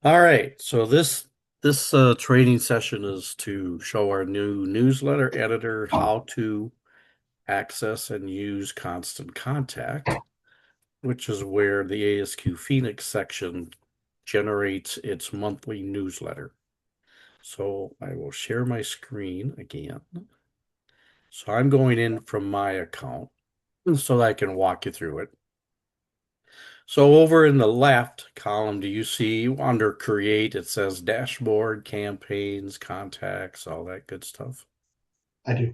All right, so this training session is to show our new newsletter editor how to access and use Constant Contact, which is where the ASQ Phoenix section generates its monthly newsletter. So I will share my screen again. So I'm going in from my account so that I can walk you through it. So over in the left column, do you see under create, it says dashboard, campaigns, contacts, all that good stuff. I do.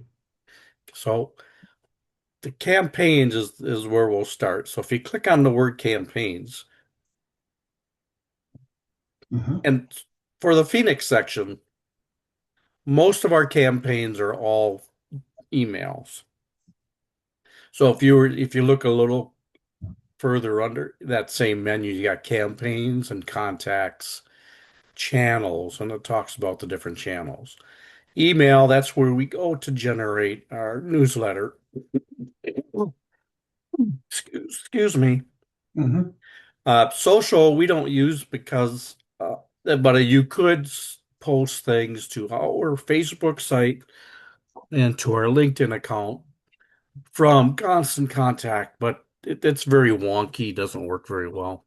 So the campaigns is where we'll start. So if you click on the word campaigns, Hmm. and for the Phoenix section, most of our campaigns are all emails. So if you look a little further under that same menu, you got campaigns and contacts, channels, and it talks about the different channels. Email, that's where we go to generate our newsletter. Excuse me. Hmm. Social, we don't use because, but you could post things to our Facebook site and to our LinkedIn account from Constant Contact, but it's very wonky, doesn't work very well.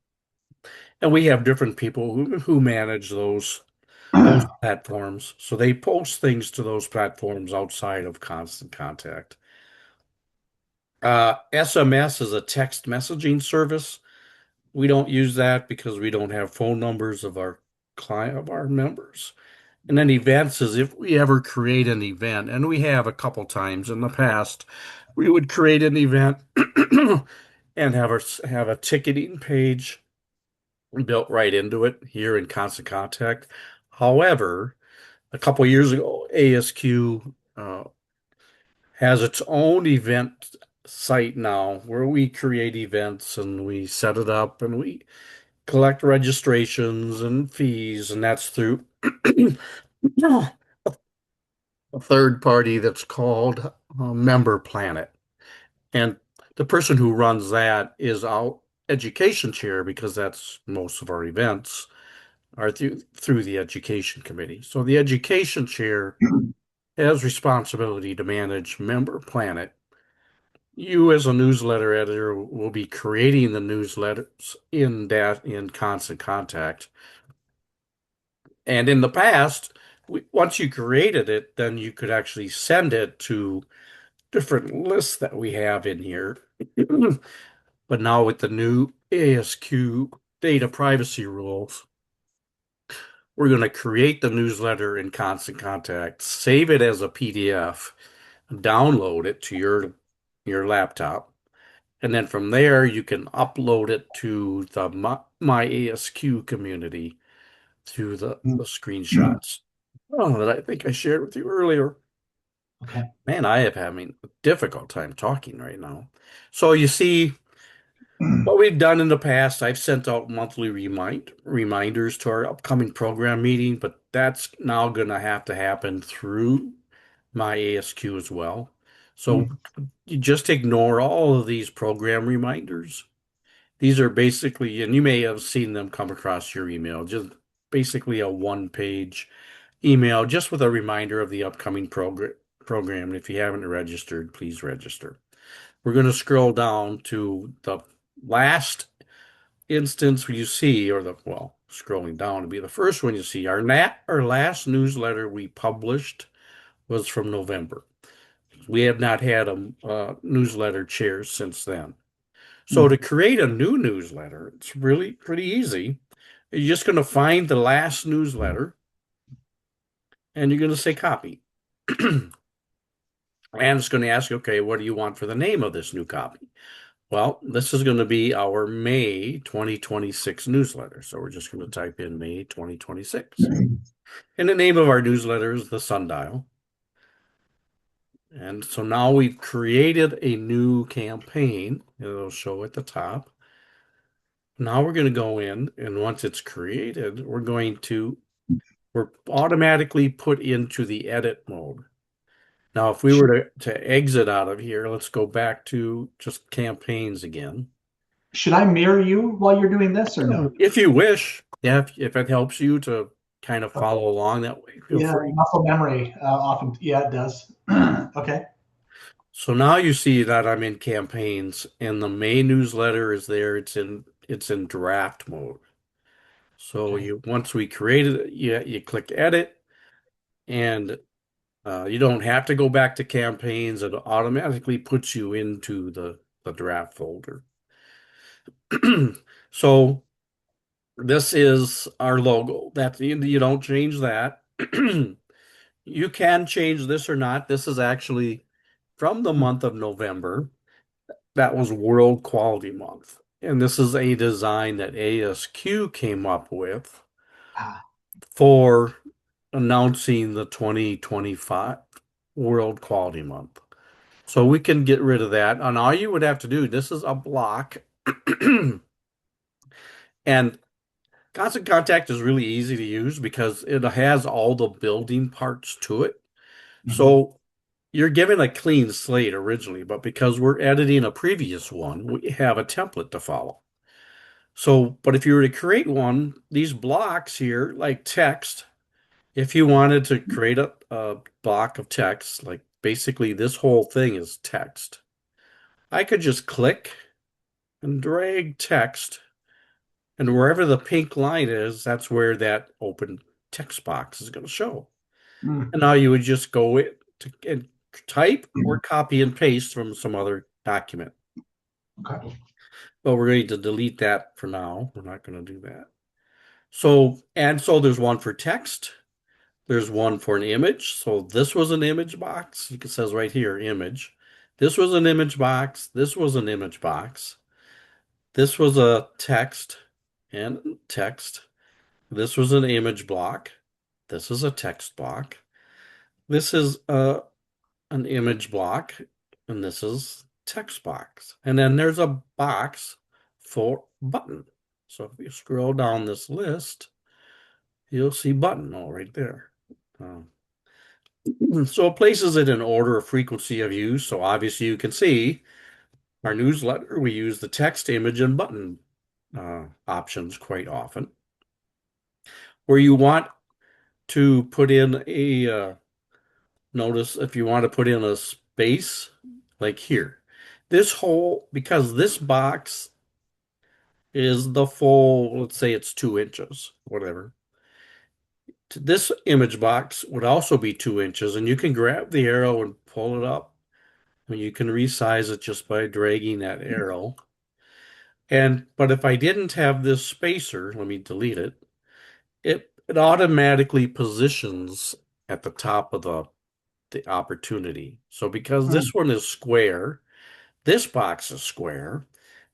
And we have different people who manage those platforms, so they post things to those platforms outside of Constant Contact. SMS is a text messaging service. We don't use that because we don't have phone numbers of our client of our members. And then events is if we ever create an event, and we have a couple times in the past, we would create an event and have a ticketing page built right into it here in Constant Contact. However, a couple years ago, ASQ has its own event site now where we create events and we set it up and we collect registrations and fees, and that's through a third party that's called Member Planet. And the person who runs that is our education chair because that's most of our events are through the education committee. So the education chair has responsibility to manage Member Planet. You, as a newsletter editor, will be creating the newsletters in Constant Contact. And in the past, once you created it, then you could actually send it to different lists that we have in here. But now with the new ASQ data privacy rules, we're going to create the newsletter in Constant Contact, save it as a PDF, download it to your laptop, and then from there you can upload it to the myASQ community through the screenshots. Oh, that I think I shared with you earlier. Okay. Man, I am having a difficult time talking right now. So you see, what we've done in the past, I've sent out monthly reminders to our upcoming program meeting, but that's now going to happen through my ASQ as well. So you just ignore all of these program reminders. These are basically, and you may have seen them come across your email, just basically a one-page email just with a reminder of the upcoming program. And if you haven't registered, please register. We're going to scroll down to the last instance you see, or scrolling down to be the first one you see. Our last newsletter we published was from November. We have not had a newsletter chair since then. So to create a new newsletter, it's really pretty easy. You're just going to find the last newsletter and you're going to say copy. And it's going to ask you, okay, what do you want for the name of this new copy? Well, this is going to be our May 2026 newsletter. So we're just going to type in May 2026. And the name of our newsletter is The Sundial. And so now we've created a new campaign. It'll show at the top. Now we're going to go in, and once it's created, we're automatically put into the edit mode. Now, if we were Should, to exit out of here, let's go back to just campaigns again. should I mirror you while you're doing this or no? If you wish. Yeah, if it helps you to kind of Okay. follow along that way, feel Yeah, free. muscle memory often. Yeah, it does. Okay. So now you see that I'm in campaigns and the main newsletter is there. It's in draft mode. So Okay. you once we created it, you click edit and you don't have to go back to campaigns. It automatically puts you into the draft folder. So this is our logo. That you don't change that. You can change this or not. This is actually from the Hmm. month of November. That was World Quality Month. And this is a design that ASQ came up with Ah. for announcing the 2025 World Quality Month. So we can get rid of that. And all you would have to do, this is a block. And Constant Contact is really easy to use because it has all the building parts to it. Hmm. So you're given a clean slate originally, but because we're editing a previous one, we have a template to follow. So, but if you were to create one, these blocks here, like text, if you wanted to create a block of text, like basically this whole thing is text, I could just click and drag text, and wherever the pink line is, that's where that open text box is going to show. Hmm. And now you would just go in to and type or copy and paste from some other document. Okay. But we're going to delete that for now. We're not going to do that. So there's one for text. There's one for an image. So this was an image box. It says right here, image. This was an image box. This was an image box. This was a text and text. This was an image block. This is a text block. This is an image block. And this is text box. And then there's a box for button. So if you scroll down this list, you'll see button all right there. Um, So it places it in order of frequency of use. So obviously you can see our newsletter, we use the text, image, and button options quite often. Where you want to put in a notice, if you want to put in a space, like here, this whole, because this box is the full, let's say it's 2 inches, whatever. This image box would also be 2 inches, and you can grab the arrow and pull it up. And you can resize it just by dragging that arrow. But if I didn't have this spacer, let me delete it. It automatically positions at the top of the opportunity. So because Hmm. this one is square, this box is square,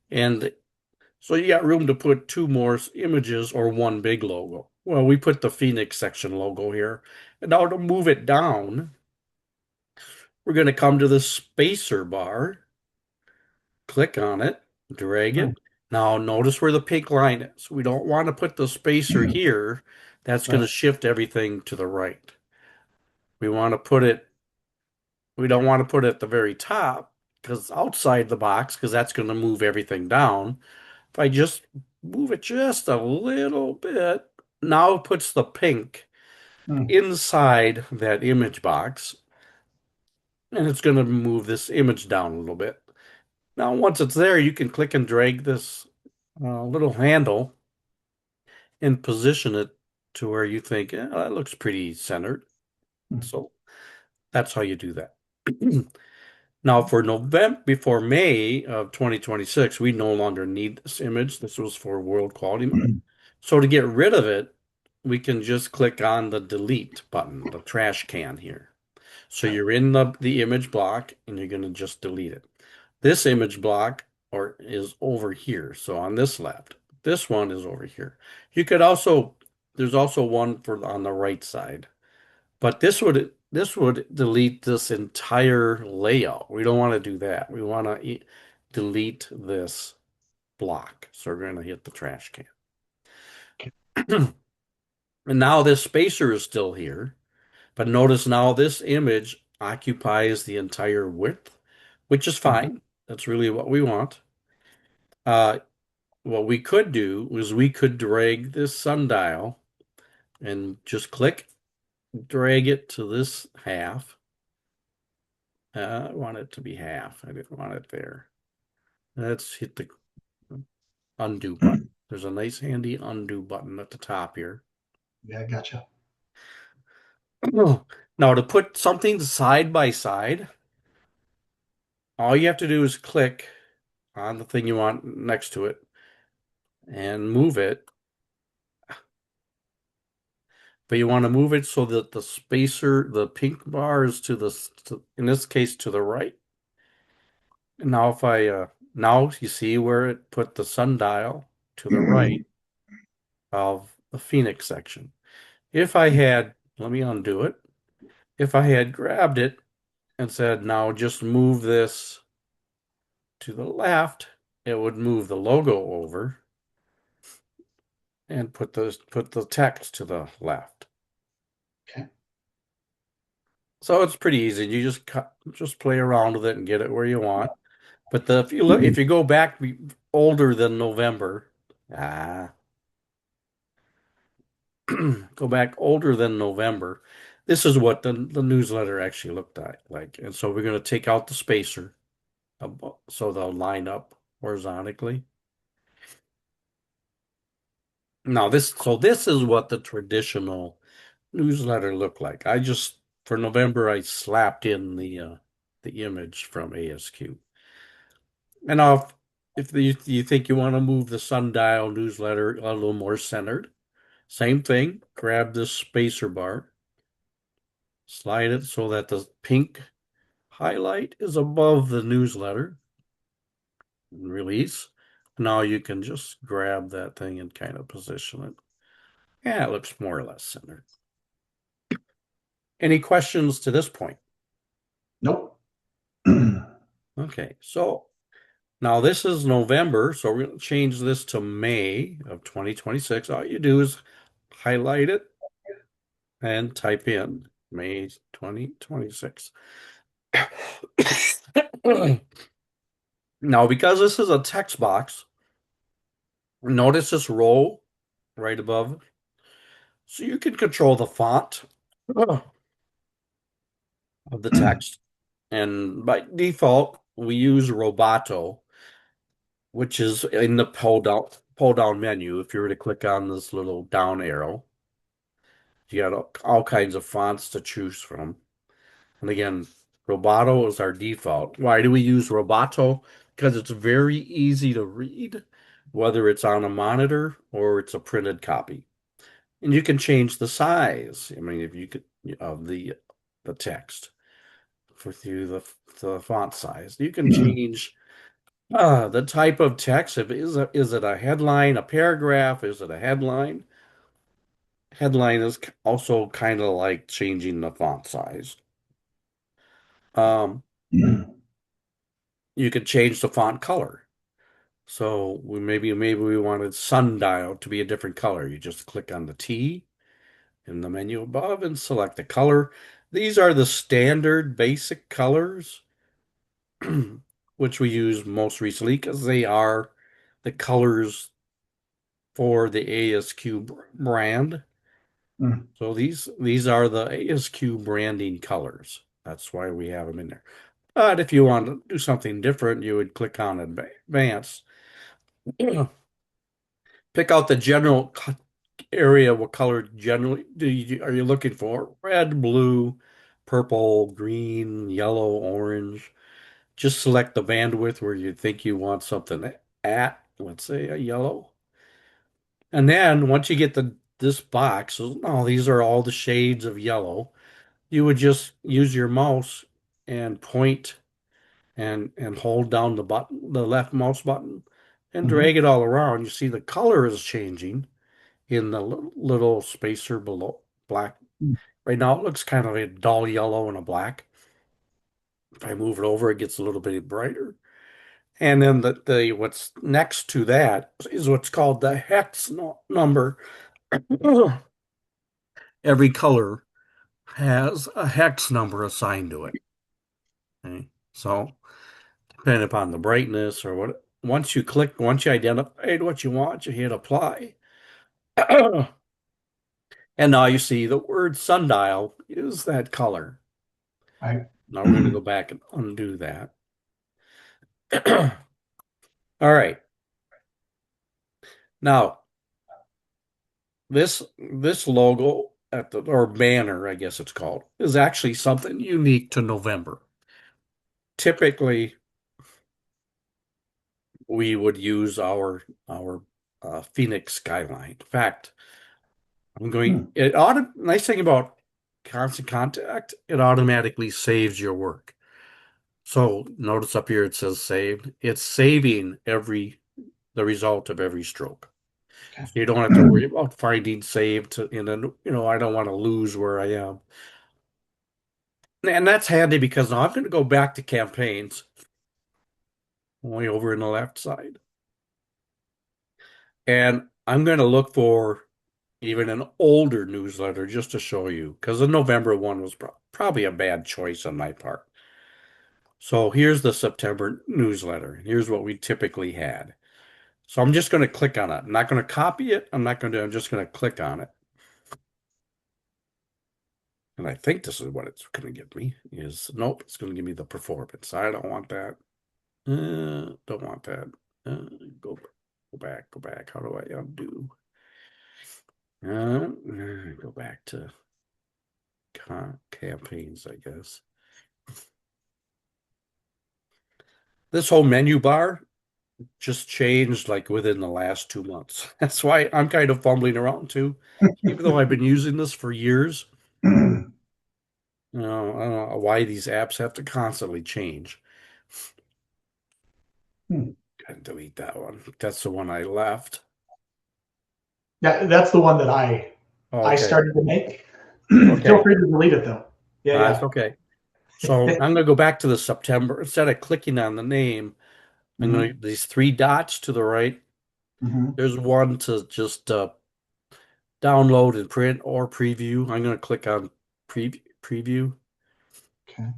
and so you got room to put two more images or one big logo. Well, we put the Phoenix section logo here. And now to move it down, we're going to come to the spacer bar, click on it, drag Hmm. it. Now notice where the pink line is. We don't want to put the spacer here. That's going to Right. shift everything to the right. We want to put it, we don't want to put it at the very top because outside the box, because that's going to move everything down. If I just move it just a little bit, now it puts the pink Hmm. inside that image box, and it's going to move this image down a little bit. Now, once it's there, you can click and drag this little handle and position it to where you think, yeah, that looks pretty centered. Hmm. So that's how you do that. Now, for November, before May of 2026, we no longer need this image. This was for World Quality Month. So to get rid of it, we can just click on the delete button, the trash can here. So Okay. you're in the image block and you're going to just delete it. This image block is over here. So on this left, this one is over here. You could also, there's also one for on the right side, but this would delete this entire layout. We don't want to do that. We want to delete this block. So we're going to hit the trash Okay. can. And now this spacer is still here. But notice now this image occupies the entire width, which is Mhm. fine. That's really what we want. Uh, what we could do is we could drag this sundial and just click, drag it to this half. I want it to be half. I didn't want it there. Let's hit the undo button. There's a nice handy undo button at the top here. Yeah, gotcha. Now, to put something side by side, all you have to do is click on the thing you want next to it and move it. But you want to move it so that the spacer, the pink bar is in this case, to the right. And now if now you see where it put the sundial to the right of the Phoenix section. If I had, let me undo it. If I had grabbed it and said, now just move this to the left, it would move the logo over and put the text to the left. Okay. So it's pretty easy. You just play around with it and get it where you want. But if you go back older than November, ah, go back older than November, this is what the newsletter actually looked like. And so we're going to take out the spacer so they'll line up horizontally. Now this is what the traditional newsletter looked like. For November I slapped in the image from ASQ. And if you think you want to move the sundial newsletter a little more centered, same thing. Grab this spacer bar, slide it so that the pink highlight is above the newsletter, and release. Now you can just grab that thing and kind of position it. Yeah, it looks more or less centered. Any questions to this point? Nope. Okay, so now this is November, so we're going to change this to May of 2026. All you do is highlight it and type in May 2026. Now, because this is a text box, notice this row right above. So you can control the font of the text. And by default, we use Roboto, which is in the pull down menu. If you were to click on this little down arrow, you got all kinds of fonts to choose from. And again, Roboto is our default. Why do we use Roboto? Because it's very easy to read, whether it's on a monitor or it's a printed copy. And you can change the size. I mean, if you could of the text through the font size. You can change the type of text. If is it a headline, a paragraph? Is it a headline? Headline is also kind of like changing the font size. Um, you could change the font color. So maybe we wanted sundial to be a different color. You just click on the T in the menu above and select the color. These are the standard basic colors, which we use most recently because they are the colors for the ASQ brand. So these are the ASQ branding colors. That's why we have them in there. But if you want to do something different, you would click on advance. Pick out the general area. What color generally are you looking for? Red, blue, purple, green, yellow, orange. Just select the bandwidth where you think you want something at, let's say a yellow. And then once you get this box, oh, these are all the shades of yellow. You would just use your mouse and point and hold down the left mouse button, and Mm-hmm. drag it all around. You see the color is changing in the little spacer below black. Right now it looks kind of a dull yellow and a black. If I move it over, it gets a little bit brighter. And then the what's next to that is what's called the hex number. Every color has a hex number assigned to it. Okay? So depending upon the brightness or what once you identified what you want, you hit apply. And now you see the word sundial is that color. Right. Now we're going to go back and undo that. All right. Now, this logo at the or banner, I guess it's called, is actually something unique to November. Typically, we would use our Phoenix skyline. In fact, I'm going. Hmm. Nice thing about Constant Contact, it automatically saves your work. So notice up here it says saved. It's saving the result of every stroke. Okay. So you don't have to worry about finding saved in a, I don't want to lose where I am. And that's handy because now I'm going to go back to campaigns, way over in the left side. And I'm going to look for even an older newsletter just to show you, because the November one was probably a bad choice on my part. So here's the September newsletter. Here's what we typically had. So I'm just going to click on it. I'm not going to copy it. I'm just going to click on it. And I think this is what it's going to give me is, nope, it's going to give me the performance. I don't want that. Don't want that. Go, go back, go back. How do I undo? Go back to campaigns, I guess. This whole menu bar just changed like within the last 2 months. That's why I'm kind of fumbling around too. Even though I've been using this for years, I don't know why these apps have to constantly change. Hmm. Gotta delete that one. That's the one I left. Yeah, that's the one that I Okay. started to make. Feel Okay. free to delete it though. That's Yeah, okay. So I'm gonna go back to the September. Instead of clicking on the name, I'm yeah. gonna these three dots to the right. Hmm. There's one to just download and print or preview. I'm gonna click on preview. Okay.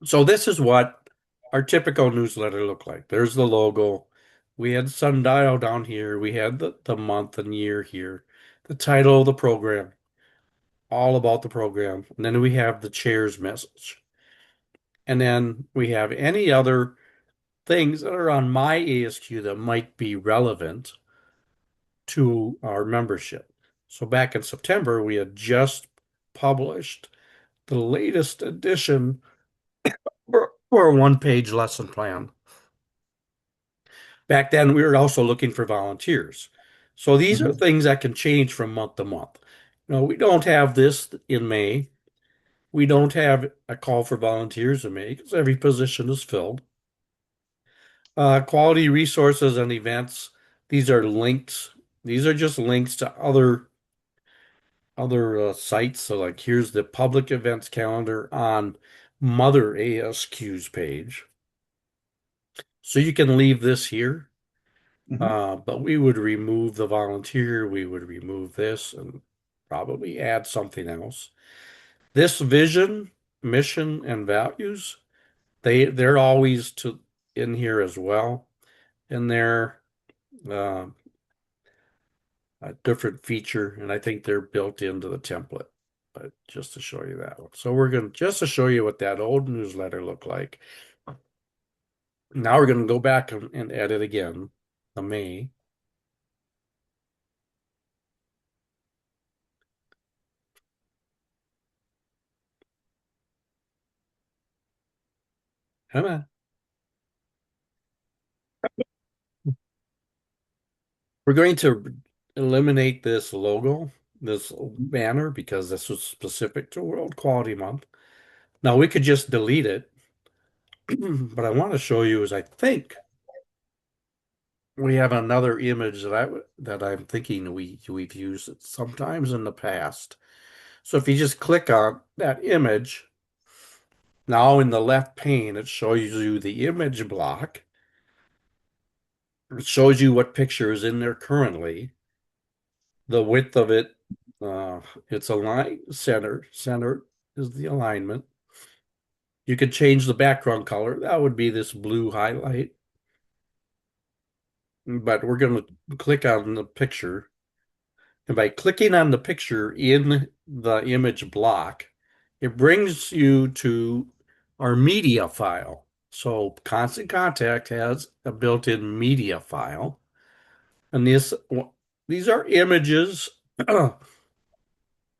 So this is what our typical newsletter looked like. There's the logo. We had sundial down here. We had the month and year here. The title of the program, all about the program. And then we have the chair's message. And then we have any other things that are on myASQ that might be relevant to our membership. So back in September, we had just published the latest edition for a one-page lesson plan. Back then, we were also looking for volunteers. So these are Hmm. things that can change from month to month. We don't have this in May. We don't have a call for volunteers in May because every position is filled. Quality resources and events. These are links. These are just links to other sites. So like here's the public events calendar on Mother ASQ's page. So you can leave this here. Hmm. But we would remove the volunteer, we would remove this and probably add something else. This vision, mission, and values, they're always to in here as well. And they're uh, a different feature, and I think they're built into the template. But just to show you that one. So we're gonna just to show you what that old newsletter looked like. Now we're gonna go back and edit again, the May. Come on. We're going to eliminate this logo, this banner, because this was specific to World Quality Month. Now we could just delete it, but I want to show you is I think we have another image that I'm thinking we've used it sometimes in the past. So if you just click on that image, now in the left pane, it shows you the image block. It shows you what picture is in there currently, the width of it, uh, it's aligned center is the alignment. You could change the background color. That would be this blue highlight. but we're going to click on the picture. And by clicking on the picture in the image block, it brings you to our media file. So Constant Contact has a built-in media file. And these are images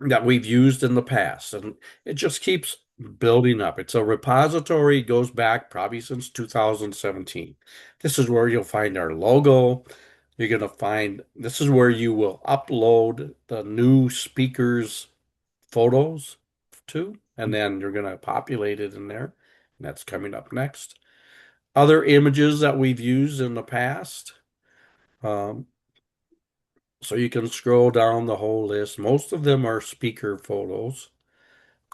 that we've used in the past, and it just keeps building up. It's a repository, goes back probably since 2017. This is where you'll find our logo. You're going to find this is where you will upload the new speakers' photos to, and then you're going to populate it in there. And that's coming up next. Other images that we've used in the past. Um, so you can scroll down the whole list. Most of them are speaker photos.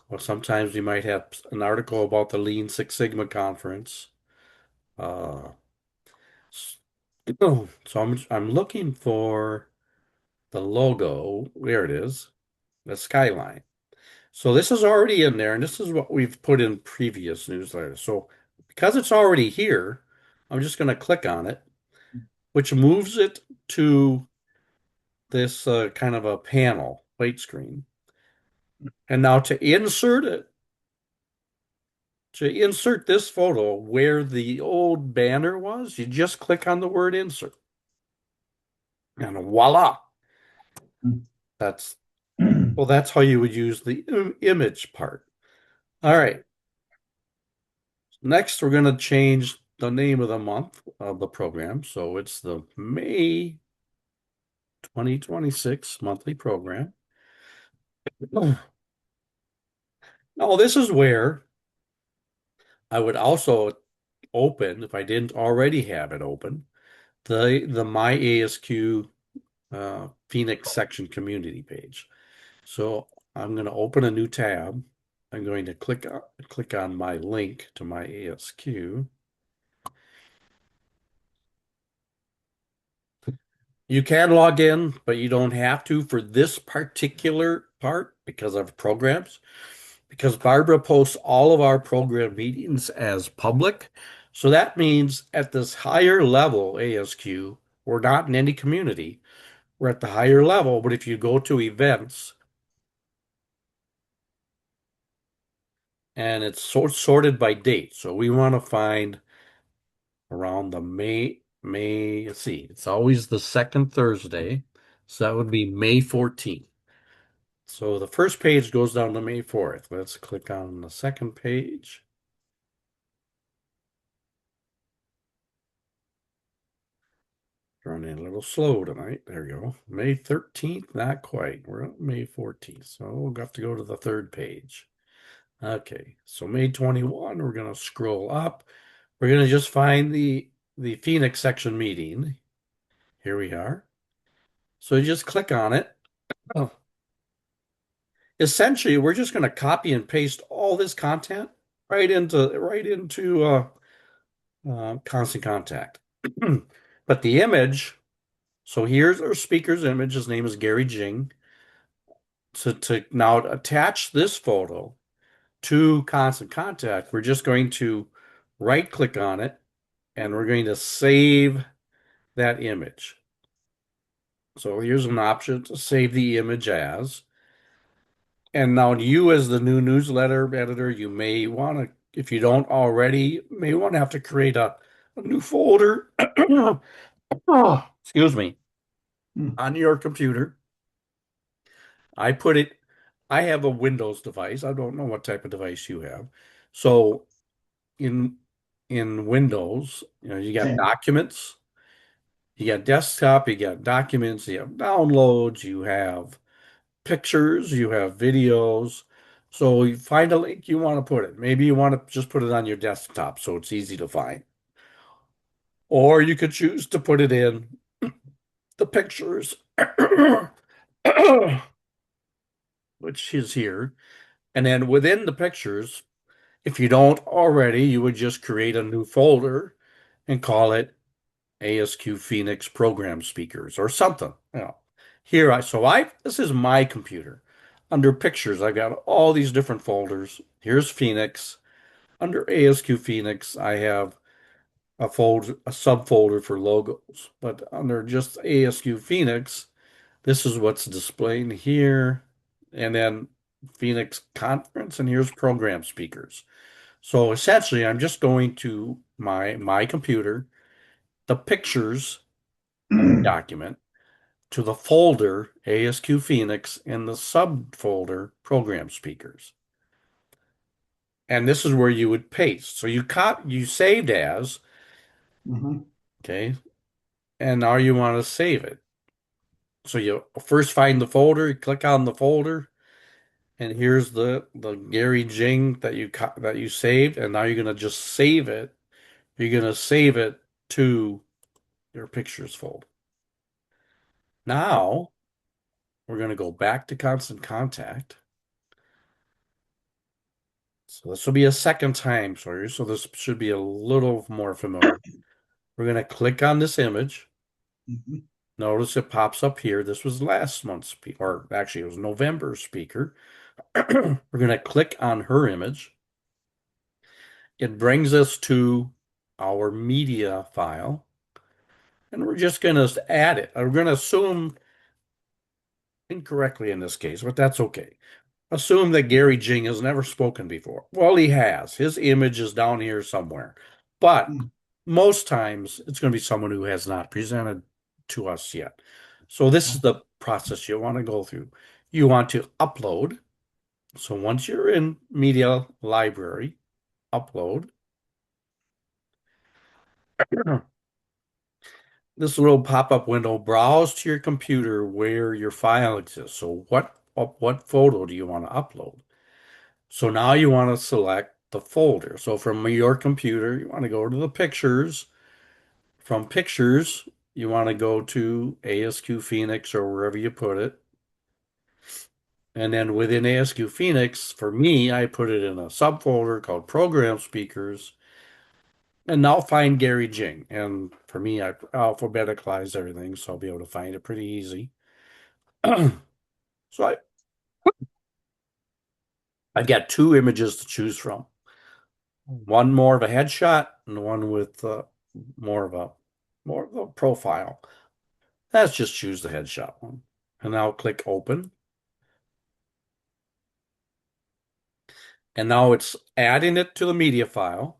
Well, sometimes we might have an article about the Lean Six Sigma conference. Uh, so I'm looking for the logo. There it is, the skyline. So this is already in there, and this is what we've put in previous newsletters. So because it's already here, I'm just going to click on it, which moves it to this kind of a panel, plate screen. And now to insert this photo where the old banner was, you just click on the word insert. And voila. That's well, that's how you would use the image part. All right. Next, we're going to change the name of the month of the program. So it's the May 2026 monthly program. Now, this is where I would also open, if I didn't already have it open, the myASQ Phoenix section community page. So I'm going to open a new tab. I'm going to click on my link to myASQ. You can log in, but you don't have to for this particular part because of programs. Because Barbara posts all of our program meetings as public. So that means at this higher level ASQ, we're not in any community. We're at the higher level, but if you go to events, and it's sorted by date. So we want to find around the let's see, it's always the second Thursday. So that would be May 14th. So the first page goes down to May 4th. Let's click on the second page. Running a little slow tonight. There you go. May 13th, not quite. We're on May 14th. So we'll have to go to the third page. Okay, so May 21, we're going to scroll up. We're going to just find the Phoenix section meeting. Here we are. So you just click on it. Oh. Essentially, we're just going to copy and paste all this content right into Constant Contact. But the image, so here's our speaker's image. His name is Gary Jing. So to now attach this photo to Constant Contact, we're just going to right click on it and we're going to save that image. So here's an option to save the image as. And now you as the new newsletter editor, you may want to, if you don't already, may want to have to create a new folder, excuse me, on your computer. I put it, I have a Windows device. I don't know what type of device you have. So in in Windows, you got Same. documents, you got desktop, you got documents, you have downloads, you have pictures, you have videos. So you find a link you want to put it. Maybe you want to just put it on your desktop so it's easy to find. Or you could choose to put it in the pictures, which is here. And then within the pictures, if you don't already, you would just create a new folder and call it ASQ Phoenix Program Speakers or something. This is my computer. Under pictures, I've got all these different folders. Here's Phoenix. Under ASQ Phoenix, I have a subfolder for logos. But under just ASQ Phoenix, this is what's displayed here. And then Phoenix Conference, and here's program speakers. So essentially, I'm just going to my computer, the pictures document, to the folder ASQ Phoenix and the subfolder program speakers. And this is where you would paste. So you saved as, Mm-hmm. okay, and now you want to save it. So you first find the folder, you click on the folder, and here's the Gary Jing that you saved, and now you're gonna just save it. You're gonna save it to your pictures folder. Now we're gonna go back to Constant Contact. So this will be a second time for you, so this should be a little more familiar. We're gonna click on this image. Mm-hmm. Notice it pops up here. This was last month's speaker, or actually it was November's speaker. We're gonna click on her image. It brings us to our media file, and we're just going to add it. We're going to assume incorrectly in this case, but that's okay. Assume that Gary Jing has never spoken before. Well, he has. His image is down here somewhere. But most times it's going to be someone who has not presented to us yet. So this is the process you want to go through. You want to upload. So once you're in Media Library, upload. This little pop-up window, browse to your computer where your file exists. So what photo do you want to upload? So now you want to select the folder. So from your computer, you want to go to the pictures. From pictures, you want to go to ASQ Phoenix or wherever you put it. And then within ASQ Phoenix, for me, I put it in a subfolder called Program Speakers. And now find Gary Jing. And for me, I alphabeticalized everything, so I'll be able to find it pretty easy. So I've got two images to choose from. One more of a headshot and one with more of a profile. Let's just choose the headshot one. And now click open. And now it's adding it to the media file.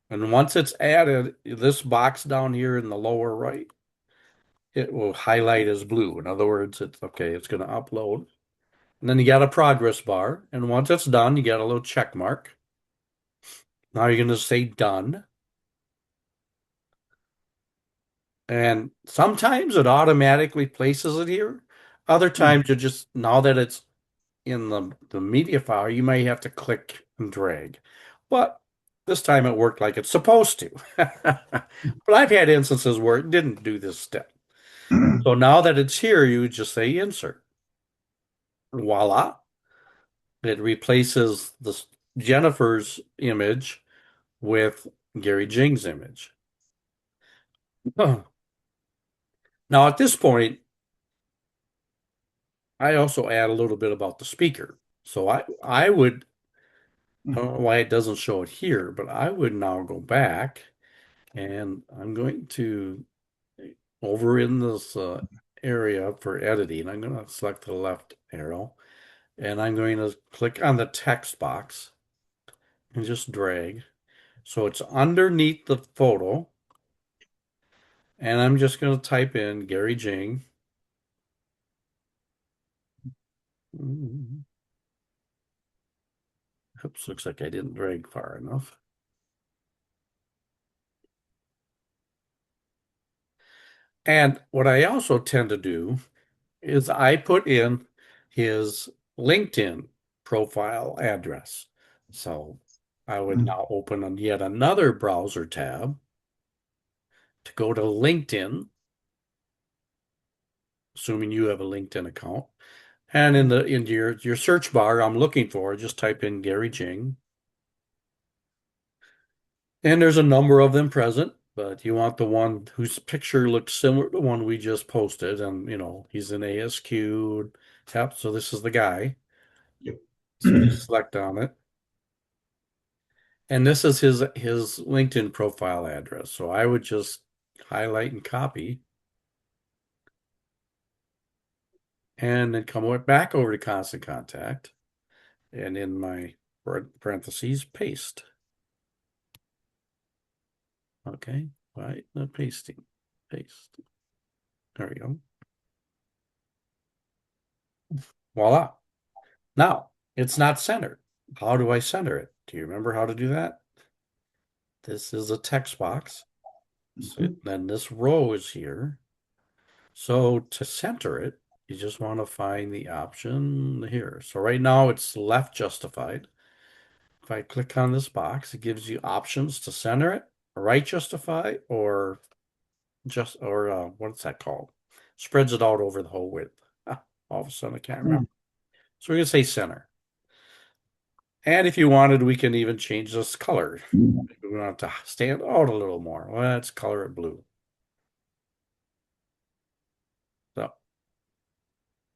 And once it's added, this box down here in the lower right, it will highlight as blue. In other words, it's okay, it's going to upload. And then you got a progress bar. And once it's done, you got a little check mark. Now you're going to say done. And sometimes it automatically places it here. Other times you just, now that it's in the media file, you may have to click and drag. But this time it worked like it's supposed to. But I've had instances where it didn't do this step. So now that it's here, you just say insert. Voila. It replaces Jennifer's image with Gary Jing's image. Now at this point, I also add a little bit about the speaker. So I would, I don't know why it doesn't show it here, but I would now go back and I'm going to, over in this area for editing, I'm going to select the left arrow and I'm going to click on the text box and just drag. So it's underneath the photo. And I'm just going to type in Gary Jing. Oops, looks like I didn't drag far enough. And what I also tend to do is I put in his LinkedIn profile address. So I would now open yet another browser tab to go to LinkedIn, assuming you have a LinkedIn account. And in your search bar, I'm looking for, just type in Gary Jing. And there's a number of them present, but you want the one whose picture looks similar to the one we just posted. And, he's in ASQ. Yep, so this is the guy. Yep. So just select on it. And this is his LinkedIn profile address. So I would just highlight and copy and then come back over to Constant Contact and in my parentheses, paste. Okay, right, the pasting, paste. There we go. Voila. Now, it's not centered. How do I center it? Do you remember how to do that? This is a text box. So Mhm. then this row is here. So to center it, you just want to find the option here. So right now it's left justified. If I click on this box, it gives you options to center it, right justify, or what's that called? Spreads it out over the whole width. All of a sudden I can't remember. So we're gonna say center. And if you wanted, we can even change this color. If we want it to stand out a little more. Well, let's color it blue. So,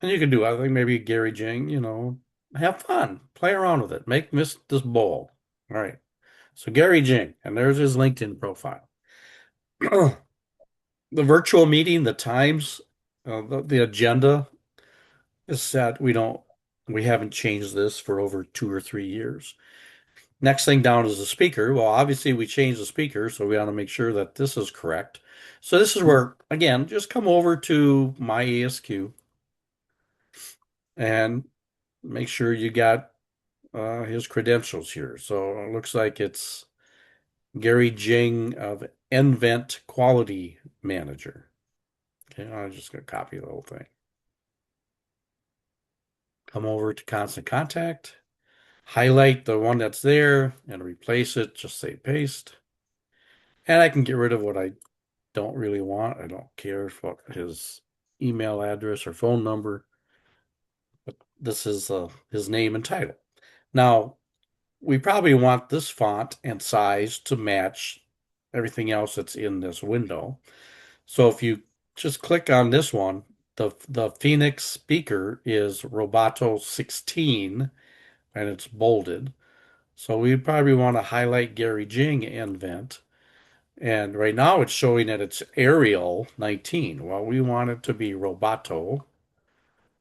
and you can do, I think maybe Gary Jing, have fun, play around with it, make this bold. All right. So Gary Jing, and there's his LinkedIn profile. The virtual meeting, the times, the agenda is set. We haven't changed this for over 2 or 3 years. Next thing down is the speaker. Well, obviously we changed the speaker, so we want to make sure that this is correct. So this is where, again, just come over to myASQ and make sure you got his credentials here. So it looks like it's Gary Jing of nVent Quality Manager. Okay, I'm just going to copy the whole thing. Come over to Constant Contact, highlight the one that's there and replace it. Just say paste. And I can get rid of what I don't really want. I don't care what his email address or phone number, but this is his name and title. Now, we probably want this font and size to match everything else that's in this window. So if you just click on this one, the Phoenix speaker is Roboto 16 and it's bolded. So we probably want to highlight Gary Jing nVent. And right now it's showing that it's Arial 19. Well, we want it to be Roboto.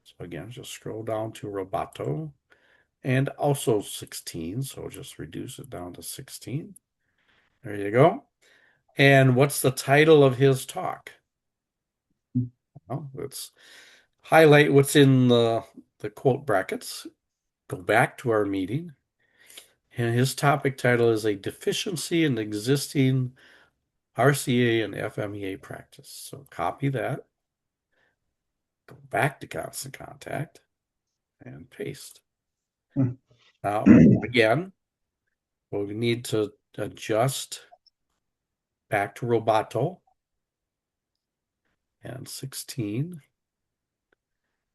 So again, just scroll down to Roboto and also 16. So just reduce it down to 16. There you go. And what's the title of his talk? Well, let's highlight what's in the quote brackets. Go back to our meeting. And his topic title is a deficiency in existing RCA and FMEA practice. So copy that, go back to Constant Contact, and paste. Now, again, we'll need to adjust back to Roboto and 16.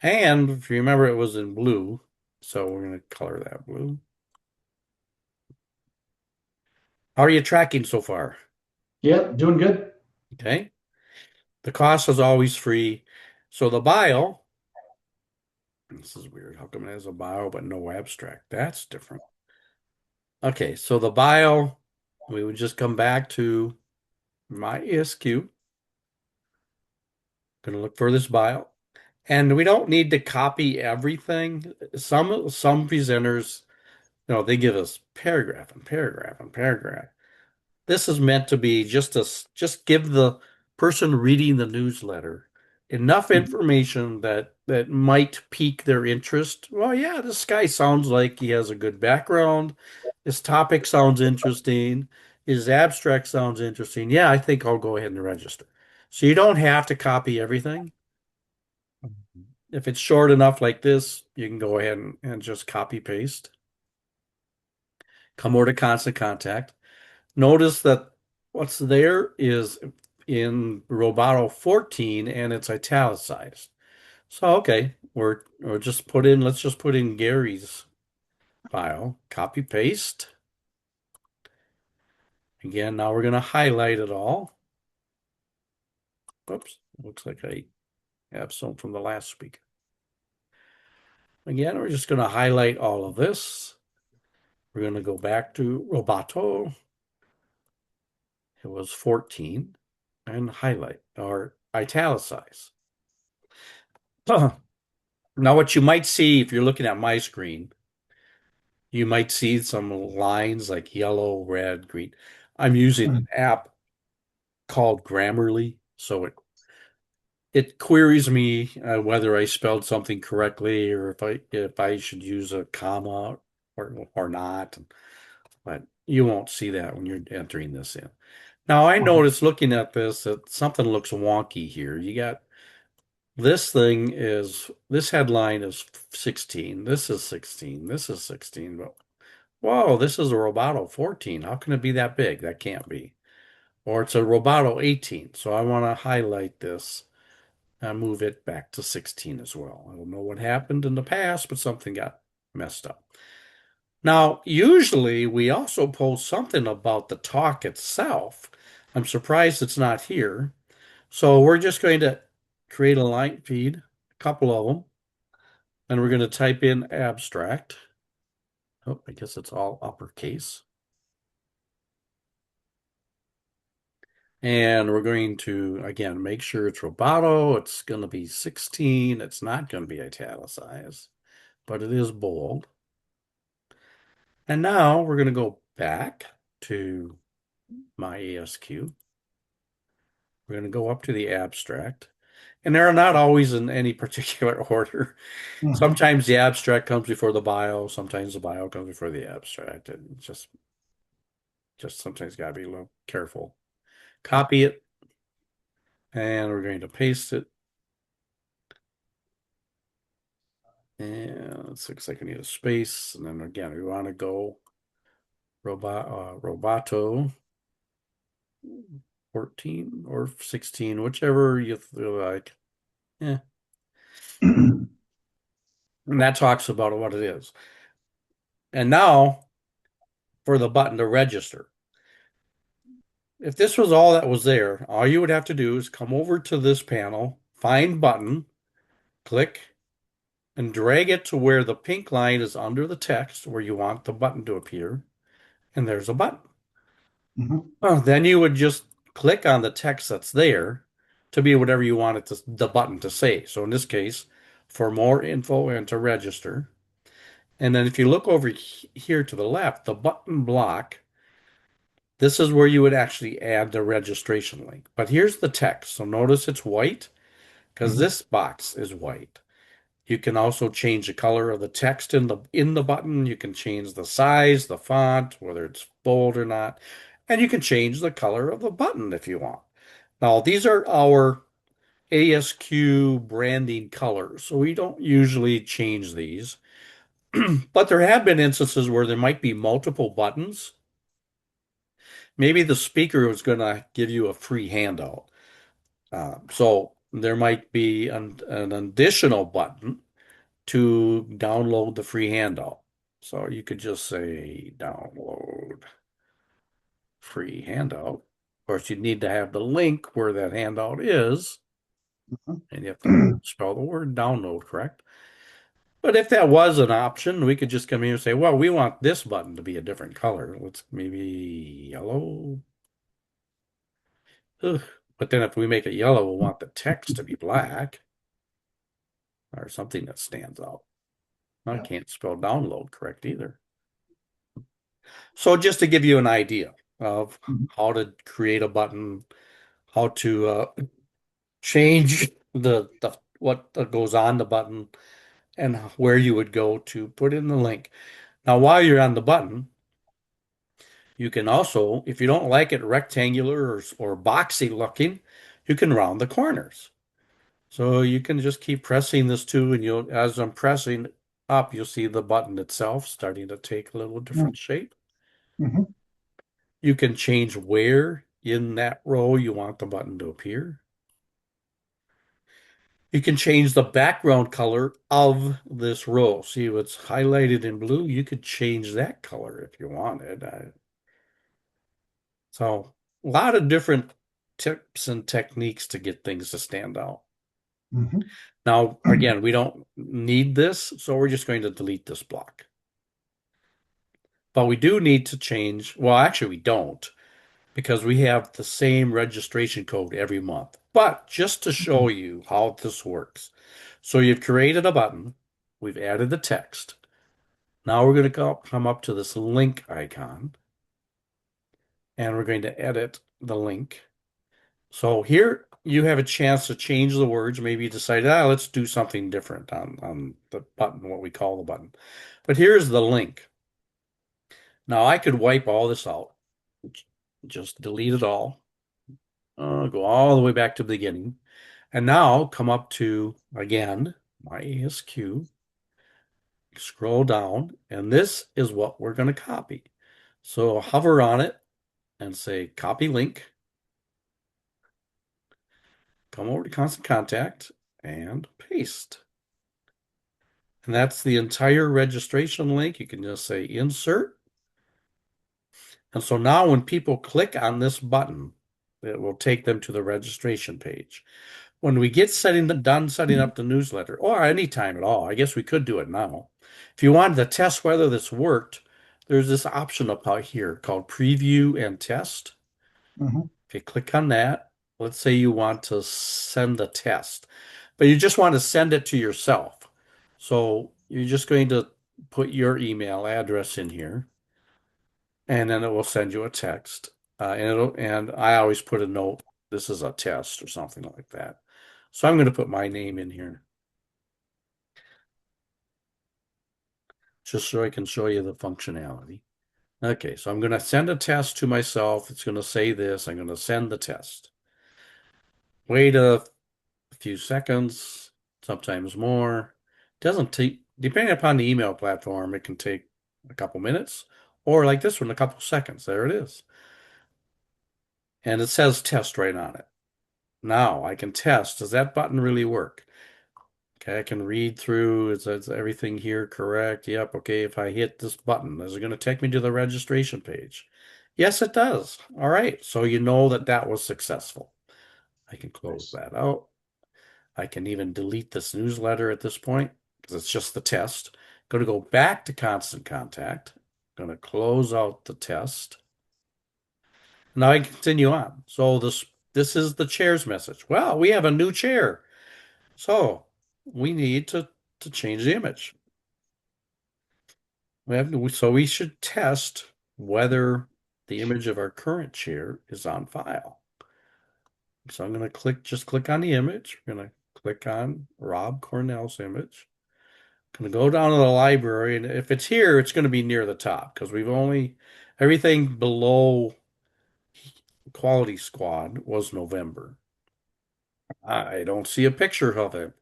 And if you remember, it was in blue, so we're going to color that blue. How are you tracking so far? Yep, doing good. Okay. The cost is always free. So the bio, this is weird. How come it has a bio but no abstract? That's different. Okay, so the bio, we would just come back to myASQ. Going to look for this bio. And we don't need to copy everything. Some presenters, they give us paragraph and paragraph and paragraph. This is meant to be just give the person reading the newsletter enough information that might pique their interest. Well, yeah, this guy sounds like he has a good background. His topic sounds interesting. His abstract sounds interesting. Yeah, I think I'll go ahead and register. So you don't have to copy everything. If it's short enough like this, you can go ahead and just copy paste. Come over to Constant Contact. Notice that what's there is in Roboto 14 and it's italicized. So okay, let's just put in Gary's file, copy paste. Again, now we're going to highlight it all. Oops, looks like I have some from the last speaker. Again, we're just going to highlight all of this. We're going to go back to Roboto. It was 14 and highlight or italicize. Now, what you might see if you're looking at my screen, you might see some lines like yellow, red, green. I'm using an app called Grammarly, so it queries me whether I spelled something correctly or if I should use a comma or not. But you won't see that when you're entering this in. Now, I Uh-huh. noticed looking at this that something looks wonky here. You got this headline is 16. This is 16. This is 16. But whoa, this is a Roboto 14. How can it be that big? That can't be. Or it's a Roboto 18. So I want to highlight this and move it back to 16 as well. I don't know what happened in the past, but something got messed up. Now, usually we also post something about the talk itself. I'm surprised it's not here. So we're just going to create a line feed, a couple of them, and we're going to type in abstract. Oh, I guess it's all uppercase. And we're going to, again, make sure it's Roboto. It's going to be 16. It's not going to be italicized, but it is bold. And now we're going to go back to myASQ. We're going to go up to the abstract. And they're not always in any particular order. Mhm. Sometimes the abstract comes before the bio, sometimes the bio comes before the abstract. And just sometimes got to be a little careful. Copy it, and we're going to paste it. And it looks like I need a space. And then again, we want to go Roboto 14 or 16, whichever you feel like. Yeah. And that talks about what it is. And now for the button to register. If this was all that was there, all you would have to do is come over to this panel, find button, click, and drag it to where the pink line is under the text where you want the button to appear, and there's a button. Mhm. Then you would just click on the text that's there to be whatever you want the button to say. So in this case, for more info and to register. And then if you look over here to the left, the button block, this is where you would actually add the registration link. But here's the text. So notice it's white because Mhm. this box is white. You can also change the color of the text in the button. You can change the size, the font, whether it's bold or not, and you can change the color of the button if you want. Now, these are our ASQ branding colors, so we don't usually change these. But there have been instances where there might be multiple buttons. Maybe the speaker was going to give you a free handout. So there might be an additional button to download the free handout. So you could just say download free handout. Of course, you need to have the link where that handout is, and you have to Mhm. spell the word download correct. But if that was an option, we could just come here and say, well, we want this button to be a different color. Let's maybe yellow. Ugh. But then if we make it yellow, we'll want the text to be black or something that stands out. I Yeah. can't spell download correct either. So just to give you an idea of Mhm. how to create a button, how to change the what goes on the button, and where you would go to put in the link. Now, while you're on the button, you can also, if you don't like it rectangular or boxy looking, you can round the corners. So you can just keep pressing this too, and you'll, as I'm pressing up, you'll see the button itself starting to take a little different shape. Mhm. You can change where in that row you want the button to appear. You can change the background color of this row. See what's highlighted in blue? You could change that color if you wanted. So a lot of different tips and techniques to get things to stand out. Mhm. Now, again, we don't need this, so we're just going to delete this block. But we do need to change, well, actually, we don't because we have the same registration code every month. But just to show you how this works. So you've created a button, we've added the text. Now we're going to come up to this link icon and we're going to edit the link. So here you have a chance to change the words. Maybe you decide, let's do something different on the button, what we call the button. But here's the link. Now I could wipe all this out, just delete it all, go all the way back to the beginning, and now come up to, again, myASQ, scroll down, and this is what we're going to copy. So hover on it and say copy link, come over to Constant Contact, and paste. And that's the entire registration link. You can just say insert. And so now when people click on this button, it will take them to the registration page. When we get done setting up the newsletter, or any time at all, I guess we could do it now. If you wanted to test whether this worked, there's this option up out here called preview and test. Mhm. If you click on that, let's say you want to send the test, but you just want to send it to yourself. So you're just going to put your email address in here, and then it will send you a text. And I always put a note, this is a test or something like that. So I'm going to put my name in here just so I can show you the functionality. Okay, so I'm going to send a test to myself. It's going to say this. I'm going to send the test. Wait a few seconds, sometimes more. Doesn't take, depending upon the email platform, it can take a couple minutes, or like this one, a couple seconds. There it is. And it says test right on it. Now I can test. Does that button really work? Okay, I can read through. Is everything here correct? Yep. Okay, if I hit this button, is it going to take me to the registration page? Yes, it does. All right. So you know that that was successful. I can close Nice. that out. I can even delete this newsletter at this point because it's just the test. Going to go back to Constant Contact. Going to close out the test. Now I can continue on. So this is the chair's message. Well, we have a new chair. So we need to change the image. So we should test whether the image of our current chair is on file. So I'm going to just click on the image. I'm going to click on Rob Cornell's image. I'm going to go down to the library, and if it's here, it's going to be near the top because we've only, everything below Quality Squad was November. I don't see a picture of it.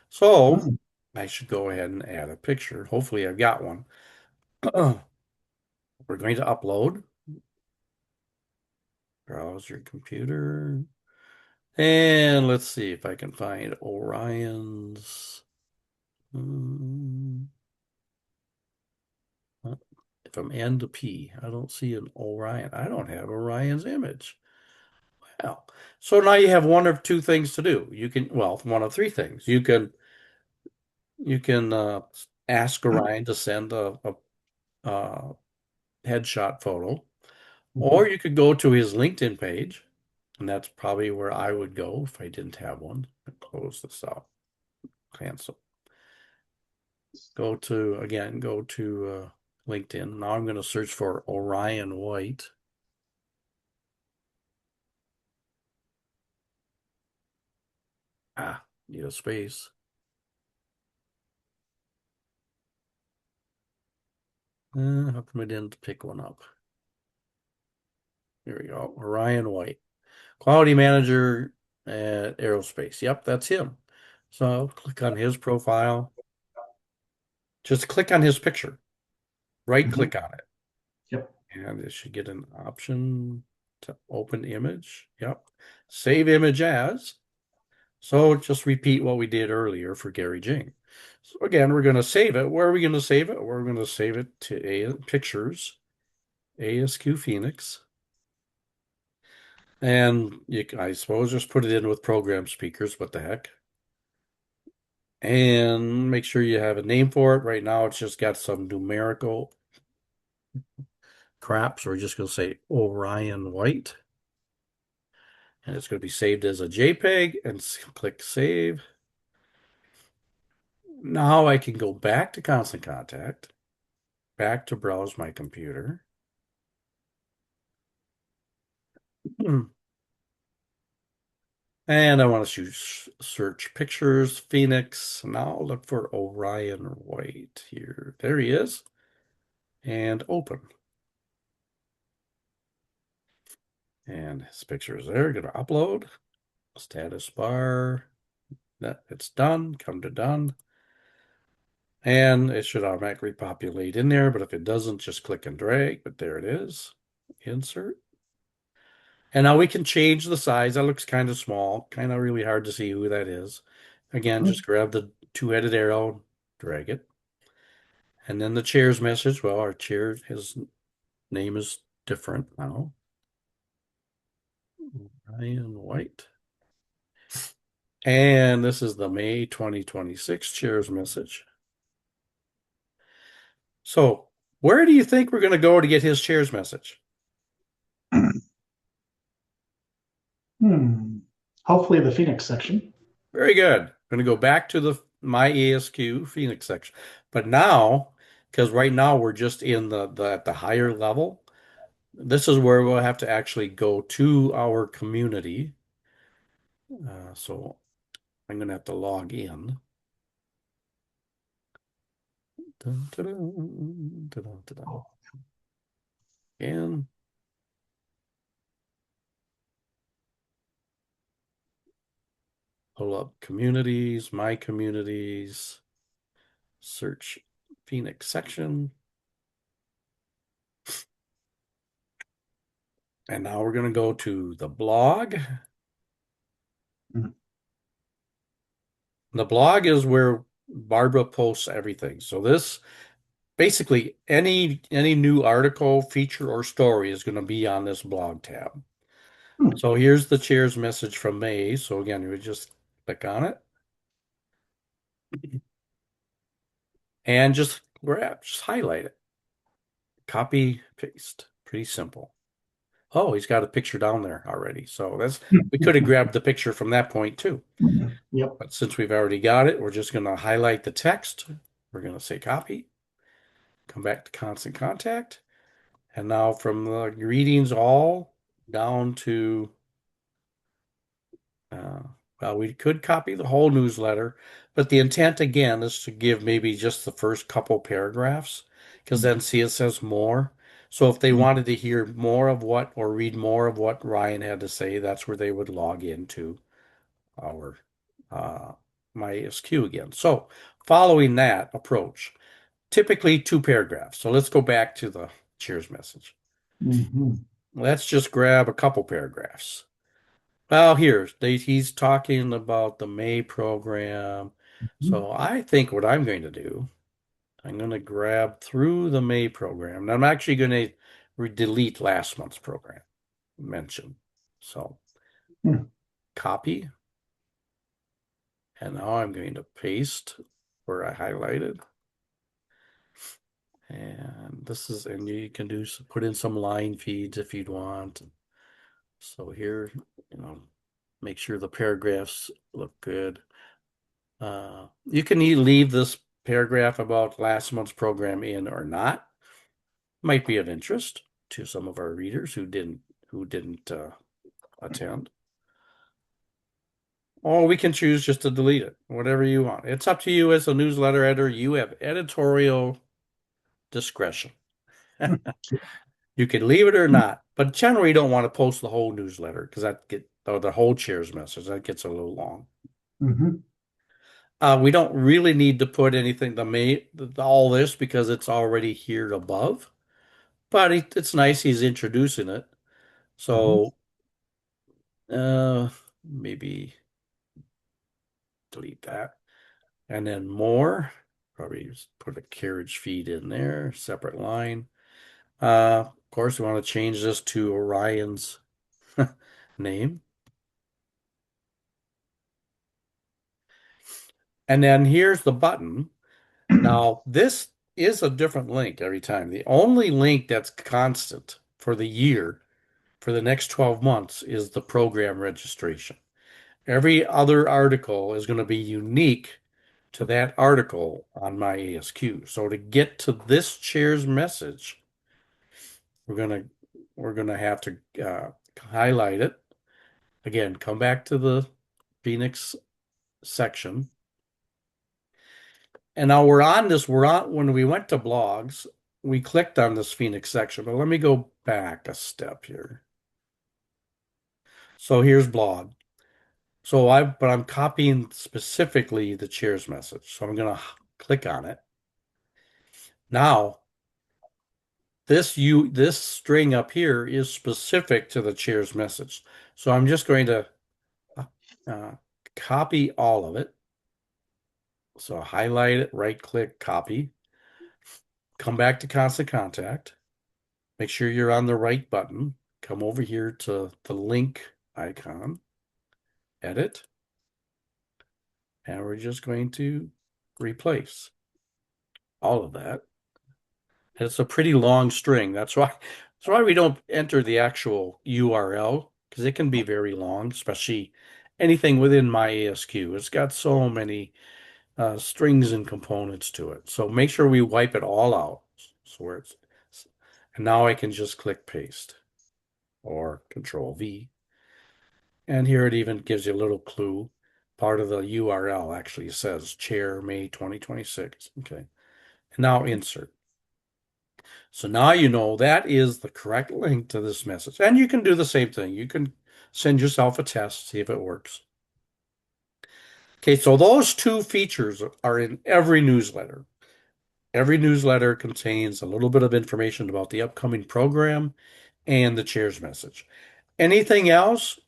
So Mhm. I should go ahead and add a picture. Hopefully I've got one. We're going to upload. Browse your computer. And let's see if I can find Orion's. Hmm, from N to P, I don't see an Orion. I don't have Orion's image. Well, so now you have one of two things to do. You can, well, one of three things. You can ask Orion to send a headshot photo, or Mhm. you could go to his LinkedIn page, and that's probably where I would go if I didn't have one. Close this out. Cancel. Go to LinkedIn. Now I'm going to search for Orion White. Need a space. How come I didn't pick one up? Here we go. Orion White, quality manager at Aerospace. Yep, that's him. So I'll click on his profile. Just click on his picture. Right Mhm. click on it. Yep. And it should get an option to open image. Yep. Save image as. So just repeat what we did earlier for Gary Jing. So again, we're going to save it. Where are we going to save it? We're going to save it to Pictures, ASQ Phoenix. And I suppose just put it in with program speakers. What the heck? And make sure you have a name for it. Right now, it's just got some numerical crop, so we're just going to say Orion White. And it's going to be saved as a JPEG and click Save. Now I can go back to Constant Contact, back to browse my computer. And I want to search pictures, Phoenix. Now I'll look for Orion White here. There he is. And open. And his picture is there. Going to upload. Status bar. It's done. Come to done. And it should automatically populate in there. But if it doesn't, just click and drag. But there it is. Insert. And now we can change the size. That looks kind of small. Kind of really hard to see who that is. Again, just grab the two-headed arrow, drag it. And then the chair's message. Well, our chair, his name is different now. Ryan White. And this is the May 2026 chair's message. So where do you think we're going to go to get his chair's message? Hopefully the Phoenix section. Very good. I'm going to go back to the myASQ Phoenix section. But now, because right now we're just in the at the higher level, this is where we'll have to actually go to our community. So I'm going to have to log in. Dun, dun, dun, dun, dun, dun. And pull up communities, my communities, search Phoenix section. And now we're going to go to the blog. Mm-hmm. The blog is where Barbara posts everything. So this basically any new article, feature, or story is going to be on this blog tab. So here's the chair's message from May. So again, you would just click on it and just highlight it. Copy, paste. Pretty simple. Oh, he's got a picture down there already. So we could have grabbed the picture from that point too. Yep. But since we've already got it, we're just going to highlight the text. We're going to say copy, come back to Constant Contact. And now from the greetings all down to, well, we could copy the whole newsletter, but the intent again is to give maybe just the first couple paragraphs, because then see it says more. So if they wanted to hear more of what or read more of what Ryan had to say, that's where they would log into our myASQ again. So following that approach, typically 2 paragraphs. So let's go back to the cheers message. Mm-hmm. Let's just grab a couple paragraphs. Well, he's talking about the May program. So I think what I'm going to do, I'm going to grab through the May program. And I'm actually going to delete last month's program mention. So copy. And now I'm going to paste where I highlighted. And and you can put in some line feeds if you'd want. So here, make sure the paragraphs look good. You can leave this paragraph about last month's program in or not. Might be of interest to some of our readers who didn't attend. Or we can choose just to delete it, whatever you want. It's up to you as a newsletter editor. You have editorial discretion. You can leave it or not, but generally you don't want to post the whole newsletter because the whole chair's message that gets a little long. We don't really need to put anything all this because it's already here above, but it's nice he's introducing it. So maybe delete that, and then more. Probably just put a carriage feed in there, separate line. Of course, we want to change this to Orion's name. And then here's the button. Now, this is a different link every time. The only link that's constant for the year, for the next 12 months, is the program registration. Every other article is going to be unique to that article on myASQ. So to get to this chair's message, we're gonna we're gonna have to highlight it again. Come back to the Phoenix section, and now we're on this. We're on when we went to blogs, we clicked on this Phoenix section. But let me go back a step here. So here's blog. But I'm copying specifically the chair's message. So I'm gonna click on it. Now this string up here is specific to the chair's message. So I'm just going to uh, copy all of it. So highlight it, right click, copy, come back to constant contact, make sure you're on the right button, come over here to the link icon, edit, and we're just going to replace all of that. And it's a pretty long string. That's why we don't enter the actual URL because it can be very long, especially anything within myASQ. It's got so many strings and components to it. So make sure we wipe it all out. And now I can just click paste or Control V. And here it even gives you a little clue. Part of the URL actually says Chair May 2026. Okay. And now insert. So now you know that is the correct link to this message. And you can do the same thing. You can send yourself a test, see if it works. Okay, so those two features are in every newsletter. Every newsletter contains a little bit of information about the upcoming program and the chair's message. Anything else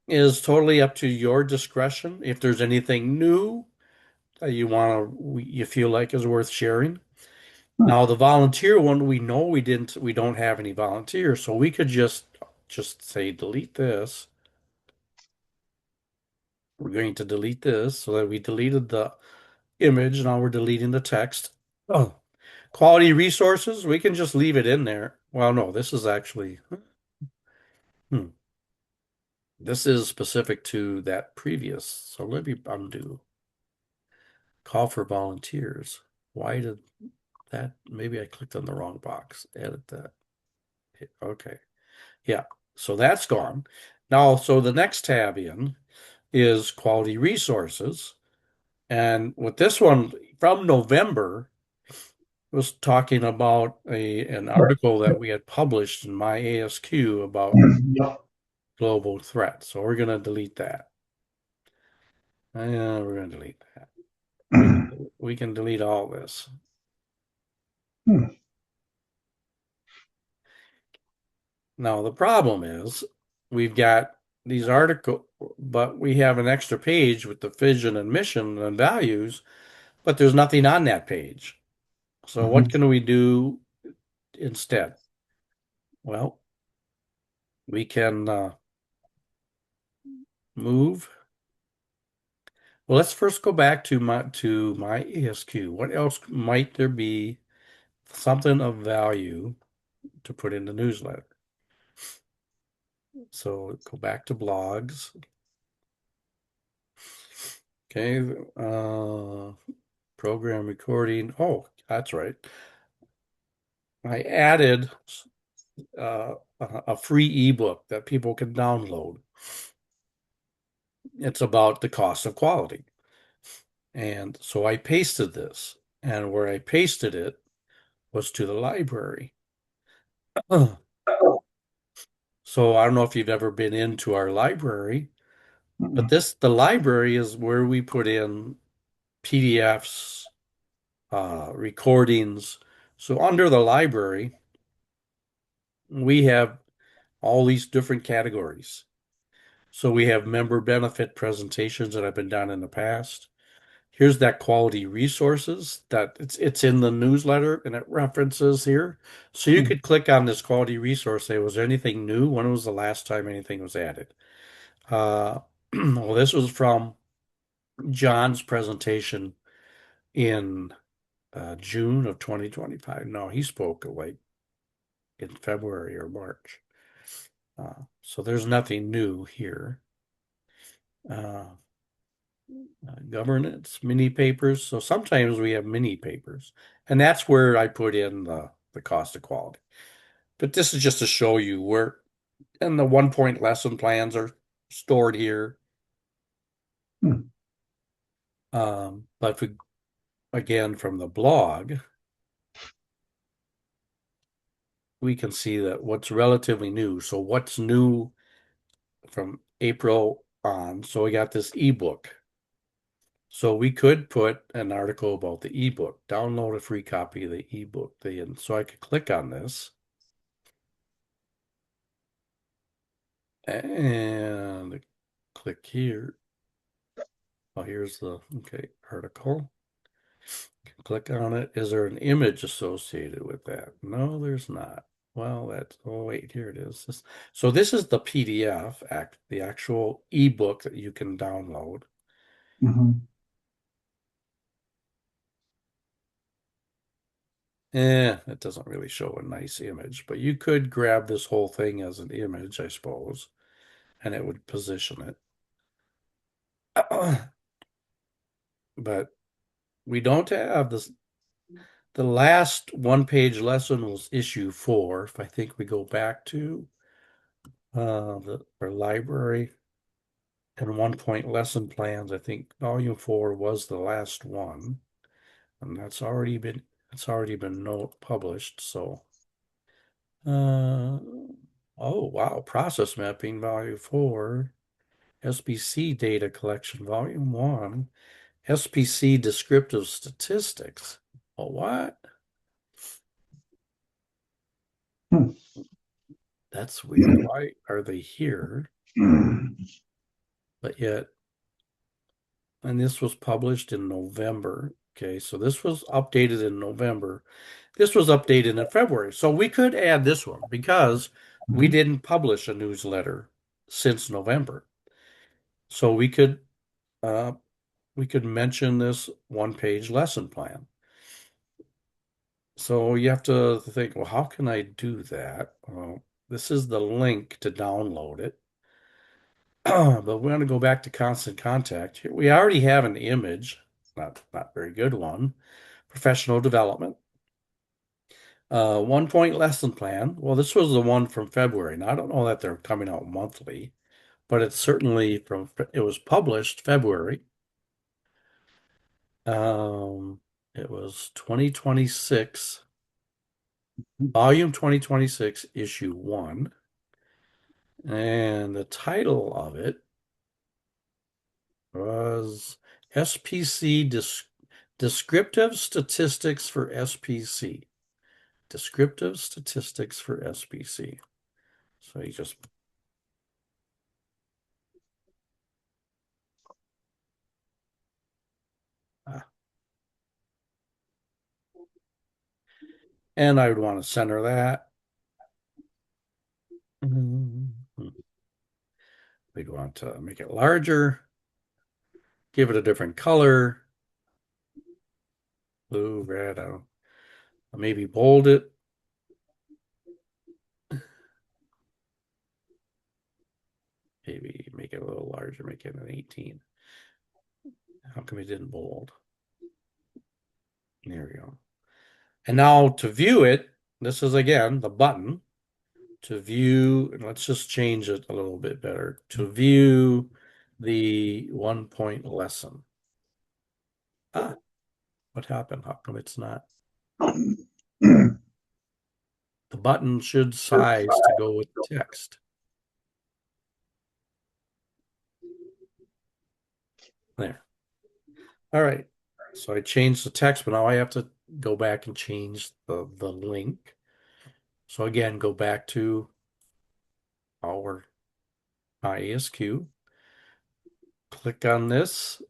is totally up to your discretion. If there's anything new that you feel like is worth sharing. Hmm. Now the volunteer one, we know we don't have any volunteers, so we could just say delete this. We're going to delete this so that we deleted the image. Now we're deleting the text. Oh, quality resources, we can just leave it in there. Well, no, this is actually, hmm, this is specific to that previous. So let me undo. Call for volunteers. Why did that? Maybe I clicked on the wrong box. Edit that. Okay. Yeah. So that's gone. Now, so the next tab in is quality resources. And with this one from November was talking about an article that we had published in myASQ about Yep. global threats. So we're going to delete that. We're going to delete that. We can delete all this. Now the problem is we've got these articles, but we have an extra page with the vision and mission and values, but there's nothing on that page. So what Mhm. can we do instead? Well, we can move. Well, let's first go back to myASQ. What else might there be something of value to put in the newsletter? So go back to blogs. Okay, program recording. Oh, that's right. I added a free ebook that people can download. It's about the cost of quality. And so I pasted this, and where I pasted it was to the library. So I don't know if you've ever been into our library, but Mhm. the library is where we put in PDFs, recordings. So under the library, we have all these different categories. So we have member benefit presentations that have been done in the past. Here's that quality resources that it's in the newsletter and it references here. So you Mhm. could click on this quality resource, say, was there anything new? When was the last time anything was added? Well, this was from John's presentation in June of 2025. No, he spoke like in February or March. So there's nothing new here. Uh, Governance, mini papers. So sometimes we have mini papers, and that's where I put in the cost of quality. But this is just to show you where, and the 1 point lesson plans are stored here. Hmm. But if we, again, from the blog, we can see that what's relatively new. So what's new from April on? So we got this ebook. So we could put an article about the ebook, download a free copy of the ebook. So I could click on this and click here. Oh, here's the okay article. Click on it. Is there an image associated with that? No, there's not. Well, oh wait, here it is. So this is the PDF, the actual ebook that you can download. Mhm. It doesn't really show a nice image, but you could grab this whole thing as an image, I suppose, and it would position it. But we don't have this. The last one-page lesson was issue 4. If I think we go back to our library and 1 point lesson plans, I think volume 4 was the last one, and it's already been note published. So, uh, oh wow, process mapping volume 4, SPC data collection volume 1, SPC descriptive statistics. Oh, what? Hmm. That's weird. Why are they here? But yet, and this was published in November. Okay, so this was updated in November. This was updated in February. So we could add this one because we Mhm. didn't publish a newsletter since November. So uh, we could mention this 1 page lesson plan. So you have to think, well, how can I do that? Well, this is the link to download it. But we're going to go back to Constant Contact. Here we already have an image, not very good one. Professional development. 1 point lesson plan. Well, this was the one from February. Now I don't know that they're coming out monthly, but it's certainly it was published February. Um, it was 2026, volume 2026, issue 1. And the title of it was SPC Descriptive Statistics for SPC. Descriptive Statistics for SPC. So you just ah. And I would want to center that. We'd want to make it larger, give it a different color, blue, red, I don't, maybe bold it. Maybe make it a little larger, make it an 18. How come it didn't bold? There we go. And now to view it, this is again the button to view, and let's just change it a little bit better. To view the 1 point lesson. Ah, what happened? How come it's not? The button should size to go with text. There. All right. So I changed the text, but now I have to go back and change the link. So again, go back to our myASQ, click on this,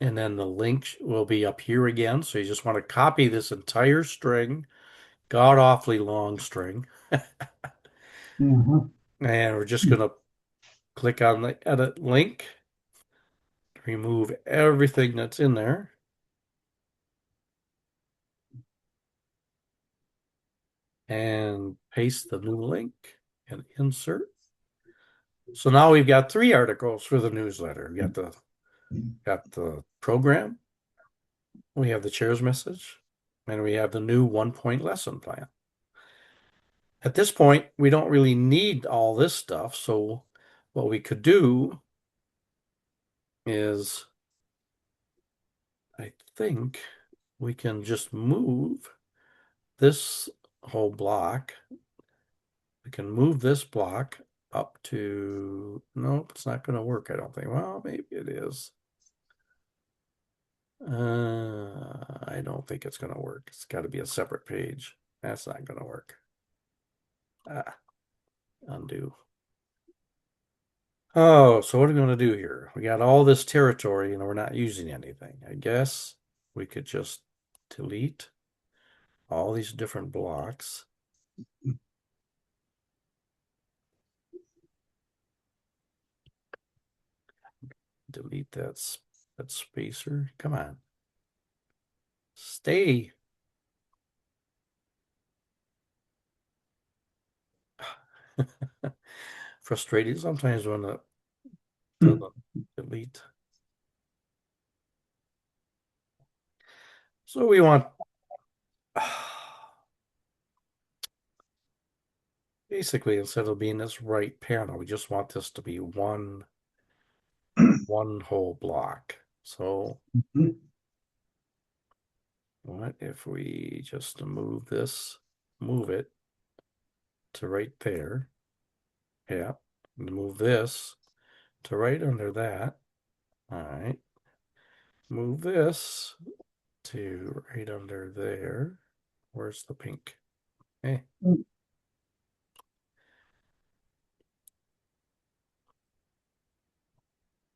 and then the link will be up here again. So you just want to copy this entire string, god awfully long string, Mhm. and we're just going to click on the edit link, remove everything that's in there. and paste the new link and insert. So now we've got 3 articles for the newsletter. We got the program, we have the chair's message, and we have the new 1 point lesson plan. At this point, we don't really need all this stuff. So what we could do is, I think we can just move this whole block. We can move this block up to, nope, it's not going to work, I don't think. Well, maybe it is. I don't think it's going to work. It's got to be a separate page. That's not going to work. Ah, undo. Oh, so what are we going to do here? We got all this territory and we're not using anything. I guess we could just delete all these different blocks. Delete that spacer. Come on. Stay. Frustrating sometimes when it doesn't delete. So we want basically, instead of being this right panel, we just want this to be one whole block. So what if we just move it to right there? Yeah, move this to right under that. All right. Move this to right under there. Where's the pink? Okay.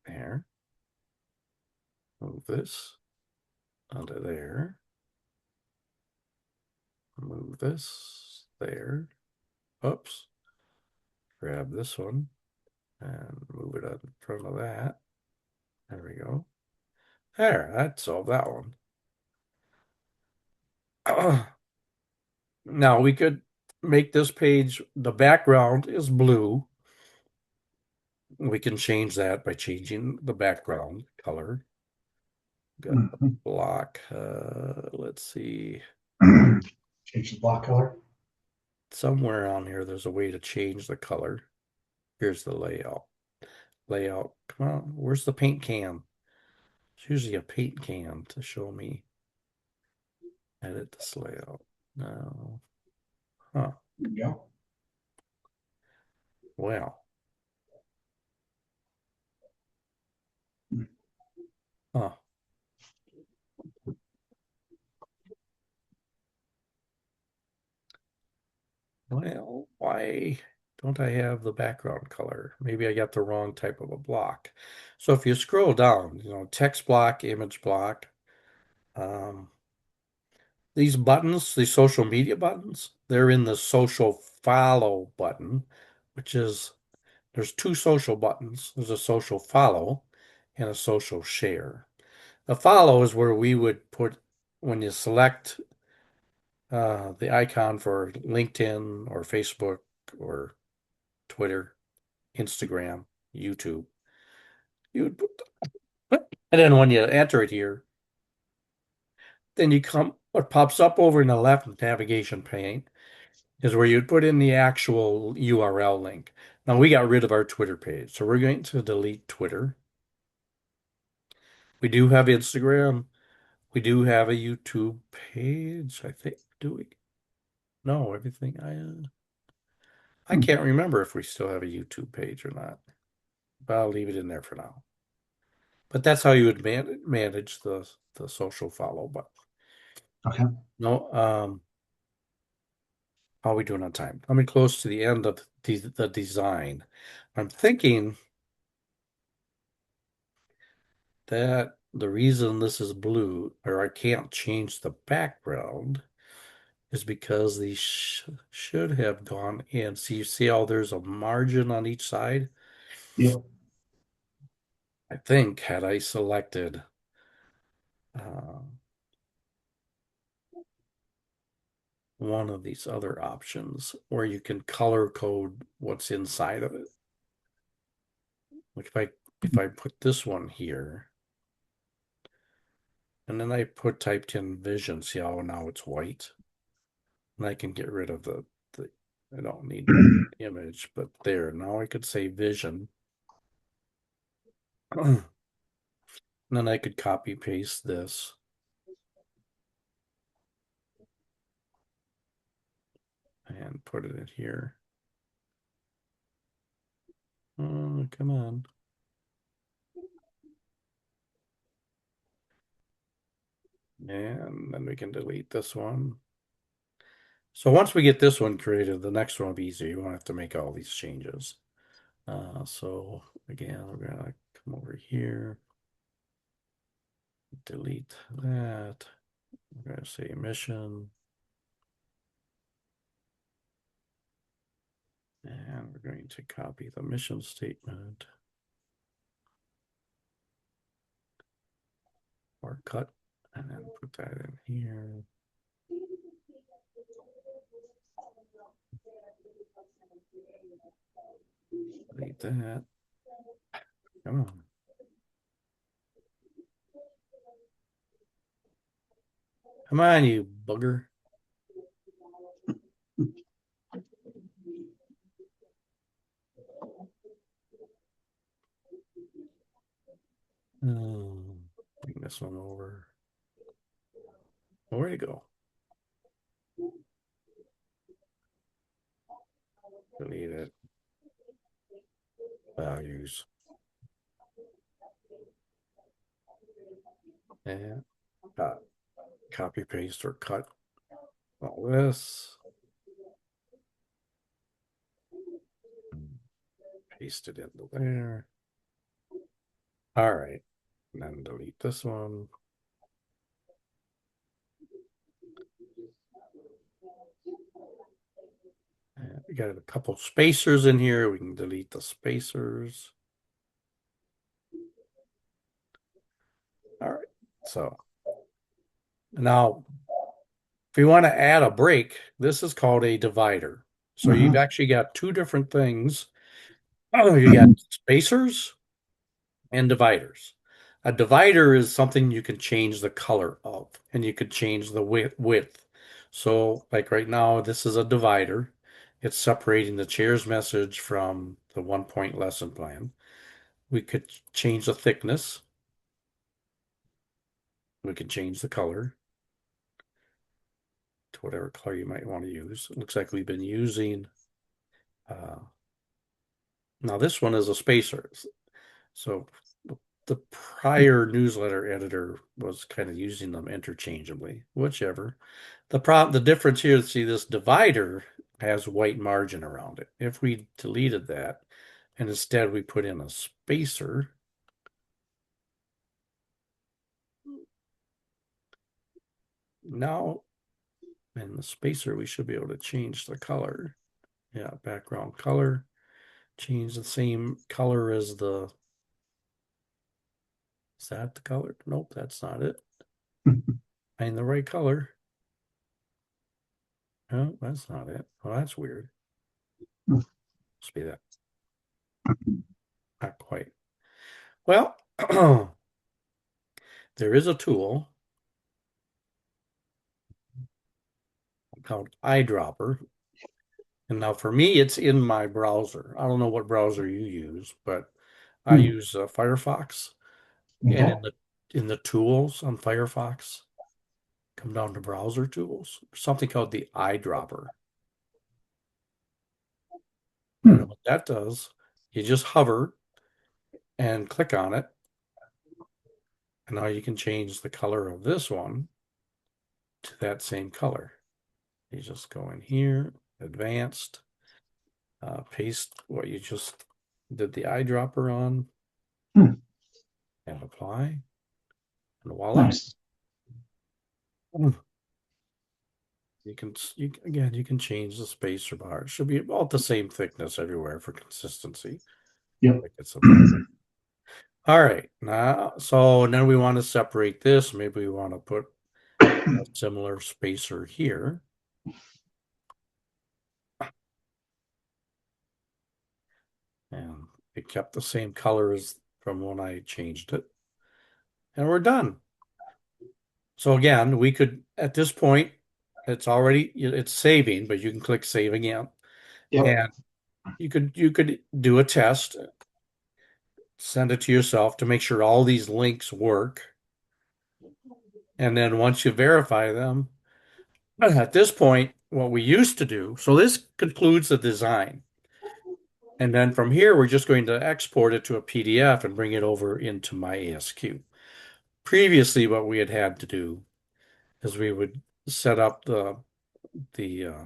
There. Move this under there. Move this there. Oops. Grab this one and move it up in front of that. There we go. There, that solved that one. Now we could make this page, the background is blue. We can change that by changing the background color. Got the block. Let's see. Change the block color. Somewhere on here, there's a way to change the color. Here's the layout. Layout. Come on, where's the paint can? It's usually a paint can to show me. Edit this layout. No. Huh. There you go. Well. Huh. Well, why don't I have the background color? Maybe I got the wrong type of a block. So if you scroll down, text block, image block, um, these buttons, these social media buttons, they're in the social follow button, which is, there's 2 social buttons. There's a social follow and a social share. The follow is where we would put, when you select the icon for LinkedIn or Facebook or Twitter, Instagram, YouTube, you would put, and then when you enter it here, then what pops up over in the left navigation pane is where you'd put in the actual URL link. Now we got rid of our Twitter page, so we're going to delete Twitter. We do have Instagram. We do have a YouTube page, I think. Do we? No, everything. I can't remember if we still have a YouTube page or not. But I'll leave it in there for now. But that's how you would manage the social follow button. Okay. No, how are we doing on time? Coming close to the end of the design. I'm thinking that the reason this is blue, or I can't change the background, is because these should have gone in. So you see how there's a margin on each side? Yep. I think had I selected uh, one of these other options where you can color code what's inside of it. Like if I put this one here and then I typed in vision, see how now it's white? And I can get rid of the I don't need that image, but there. Now I could say vision. And then I could copy paste this. And put it in here. Oh, come on. And then we can delete this one. So once we get this one created, the next one will be easier. You won't have to make all these changes. So again, we're gonna come over here, delete that. We're gonna say mission. And we're going to copy the mission statement or cut and then put that in here. Delete that. Come on. Come on, you bugger. Bring this one over. Where'd it go? Delete it. Values. And copy, paste, or cut all this. Paste it into there. All right. And then delete this one. And we got a couple spacers in here. We can delete the spacers. All right. So now, if you want to add a break, this is called a divider. So you've actually got two different things. Oh, you got spacers and dividers. A divider is something you can change the color of, and you could change the width. So, like right now, this is a divider. It's separating the chair's message from the 1 point lesson plan. We could change the thickness. We could change the color to whatever color you might want to use. It looks like we've been using, now this one is a spacer. So the prior newsletter editor was kind of using them interchangeably, whichever. The difference here, see this divider has white margin around it. If we deleted that and instead we put in a spacer, now in the spacer we should be able to change the color. Yeah, background color, change the same color as the, is that the color? Nope, that's not it. Find the right color. Oh, that's not it. Oh, that's weird. Must be that. Not quite. Well, there is a tool called eyedropper. And now for me, it's in my browser. I don't know what browser you use, but I use Firefox. And Okay. in the tools on Firefox, come down to browser tools, something called the eyedropper. And what that does, you just hover and click on it. And now you can change the color of this one to that same color. You just go in here, advanced, paste what you just did the eyedropper on, and apply, and voila. Nice. Again, you can change the spacer bar. It should be about the same thickness everywhere for consistency. Yep. Like it's about. All right, now so then we want to separate this. Maybe we want to put a similar spacer here. And it kept the same color as from when I changed it. And we're done. So again, we could, at this point, it's saving, but you can click save again. Yep. And you could do a test, send it to yourself to make sure all these links work. And then once you verify them, at this point, what we used to do, so this concludes the design. And then from here, we're just going to export it to a PDF and bring it over into myASQ. Previously, what we had had to do is we would set up the uh,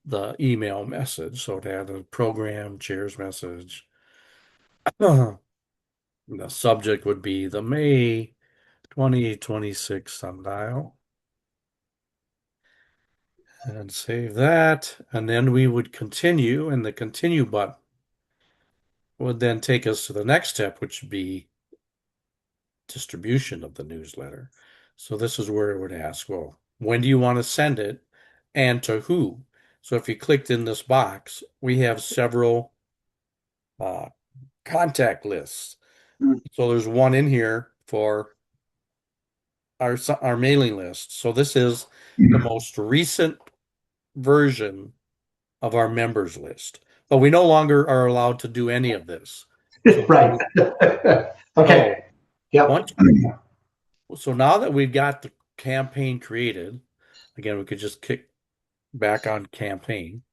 the email message. So it had a program chairs message. The subject would be the May 2026 sundial. And save that. And then we would continue, and the continue button would then take us to the next step, which would be distribution of the newsletter. So this is where it would ask, well, when do you want to send it and to who? So if you clicked in this box, we have several uh, contact lists. So there's one in here for our mailing list. So this is the most recent version of our members list. But we no longer are allowed to do any of this. So Right. Okay. so Yep. once so now that we've got the campaign created, again, we could just kick back on campaign.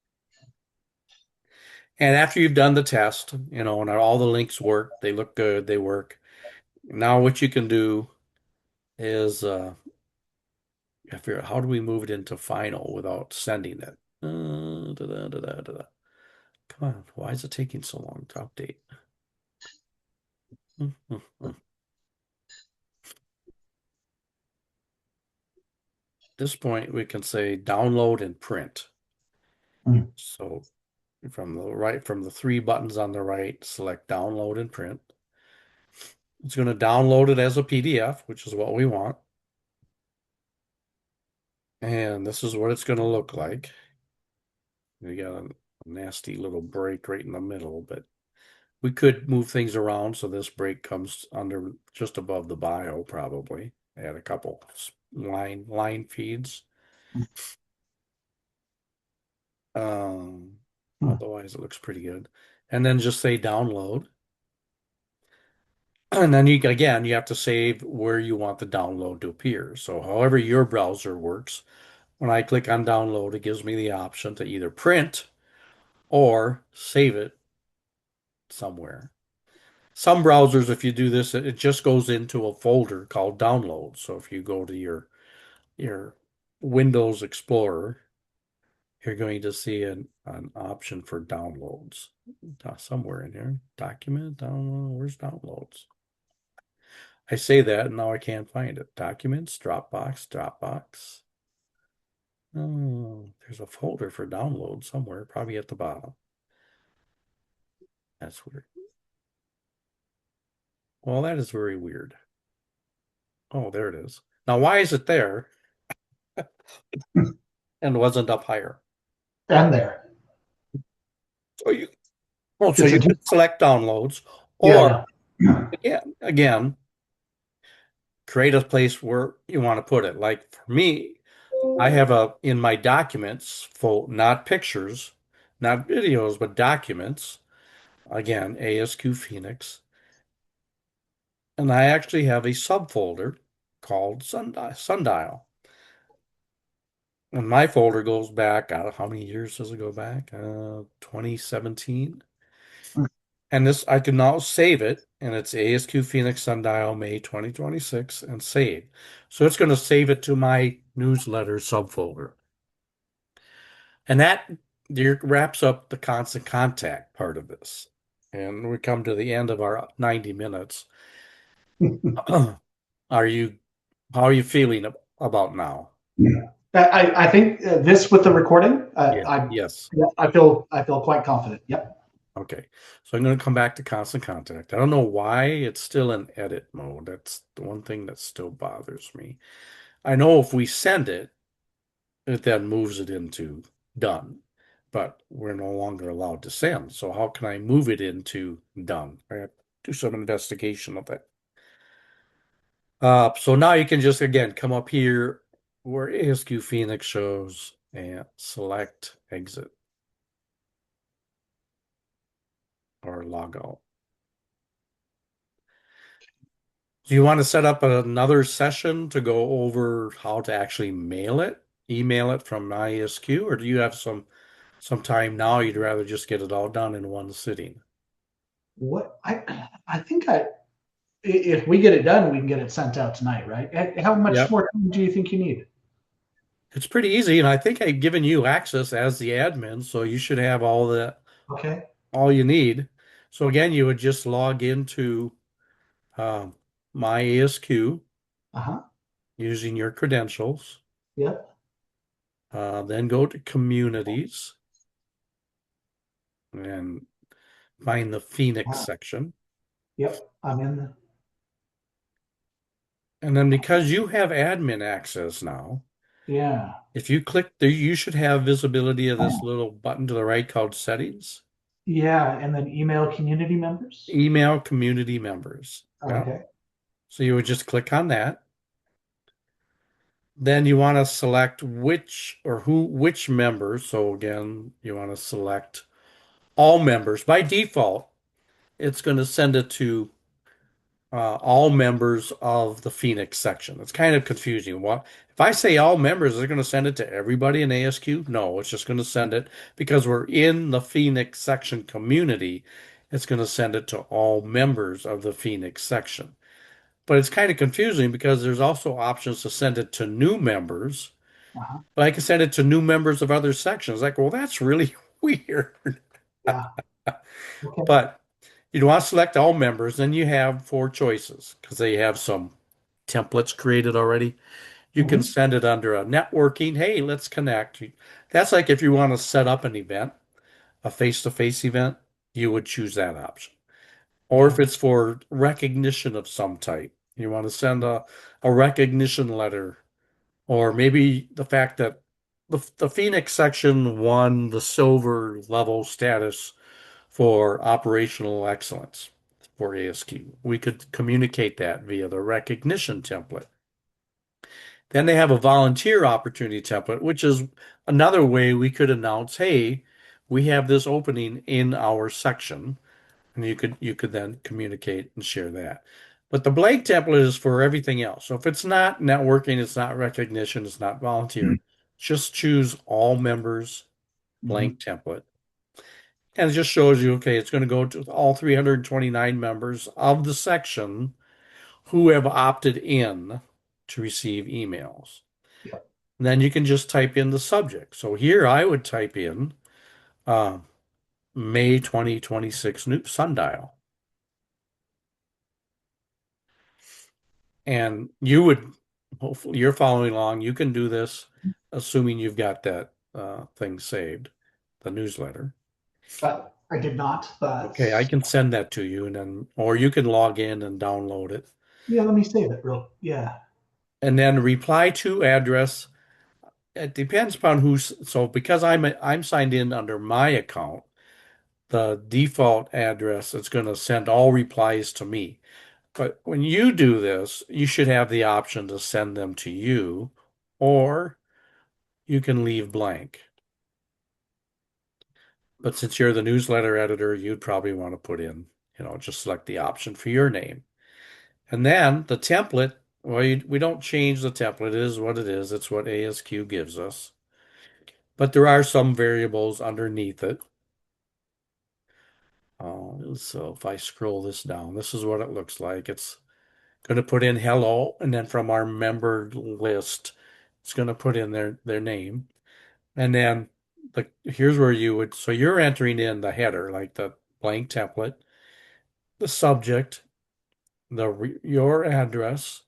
And after you've done the test, and all the links work, they look good, they work. Now what you can do is figure out how do we move it into final without sending it. Come on, why is it taking so long to update? At this point, we can say download and print. So from the three buttons on the right, select download and print. It's going to download it as a PDF, which is what we want. And this is what it's going to look like. We got a nasty little break right in the middle, but we could move things around so this break comes under just above the bio, probably. Add a couple line feeds. Um, Otherwise, it looks pretty good. And then just say download. And then you have to save where you want the download to appear. So however your browser works, when I click on download, it gives me the option to either print or save it somewhere. Some browsers, if you do this, it just goes into a folder called download. So if you go to your Windows Explorer, you're going to see an option for downloads somewhere in here. Document, download, where's downloads? I say that and now I can't find it. Documents, Dropbox. Oh, there's a folder for download somewhere, probably at the bottom. That's weird. Well, that is very weird. Oh, there it is. Now, why is it there and wasn't up higher? And there. So so It's a you could select downloads, or yeah, yeah. again, create a place where you want to put it. Like for me, I have in my documents, not pictures, not videos, but documents. Again, ASQ Phoenix. And I actually have a subfolder called Sundial. And my folder goes back, how many years does it go back? 2017. And this, I can now save it, and it's ASQ Phoenix Sundial May 2026 and save. So it's going to save it to my newsletter subfolder. And that wraps up the constant contact part of this. And we come to the end of our 90 minutes. Are you, how are you feeling about now? I think this with the recording, Yeah, yes. I feel quite confident. Yep. Okay. So I'm going to come back to constant contact. I don't know why it's still in edit mode. That's the one thing that still bothers me. I know if we send it, it then moves it into done, but we're no longer allowed to send. So how can I move it into done? I have to do some investigation of it. So now you can just again come up here where ASQ Phoenix shows and select exit or log out. Do you want to set up another session to go over how to actually mail it, email it from myASQ, or do you have some time now you'd rather just get it all done in one sitting? What I think if we get it done, we can get it sent out tonight, right? How much Yep. more time do you think you need? It's pretty easy, and I think I've given you access as the admin, so you should have Okay. all you need. So again, you would just log into um, myASQ Uh-huh. using your credentials, Yep. then go to communities and find the Phoenix Uh, section. yep. I'm in the, And then because you have admin access now, yeah. if you click there, you should have visibility of this little button to the right called settings, Yeah. And then email community members. email community members. Yeah. Okay. So you would just click on that. Then you want to select which members. So again, you want to select all members. By default, it's going to send it to all members of the Phoenix section. It's kind of confusing. What if I say all members, is it going to send it to everybody in ASQ? No, it's just going to send it because we're in the Phoenix section community. It's going to send it to all members of the Phoenix section. But it's kind of confusing because there's also options to send it to new members, Uh-huh. but I can send it to new members of other sections. Like, well, that's really weird. Yeah. Okay. But you want to select all members, then you have four choices because they have some templates created already. You can Hmm. send it under a networking. Hey, let's connect. That's like if you want to set up an event, a face-to-face event, you would choose that option. Or if Okay. it's for recognition of some type, you want to send a recognition letter, or maybe the fact that the Phoenix section won the silver level status for operational excellence for ASQ. We could communicate that via the recognition template. Then they have a volunteer opportunity template, which is another way we could announce, hey, we have this opening in our section, and you could then communicate and share that. But the blank template is for everything else. So if it's not networking, it's not recognition, it's not volunteer, just choose all members Hmm. blank template. And it just shows you, okay, it's going to go to all 329 members of the section who have opted in to receive emails. Yep. And then you can just type in the subject. So here I would type in uh, May 2026 new sundial. And you would, hopefully, you're following along. You can do this, assuming you've got that thing saved, the newsletter. I did not, but Okay, I can send that to you, and then, or you can log in and download it. yeah, let me save it real. Yeah. And then reply to address. It depends upon who's, so because I'm signed in under my account, the default address it's going to send all replies to me. But when you do this, you should have the option to send them to you, or you can leave blank. But since you're the newsletter editor, you'd probably want to put in, just select the option for your name. And then the template, well, we don't change the template. It is what it is. It's what ASQ gives us. But there are some variables underneath it. So if I scroll this down, this is what it looks like. It's going to put in hello, and then from our member list, it's going to put in their name. And then here's where so you're entering in the header, like the blank template, the subject, your address,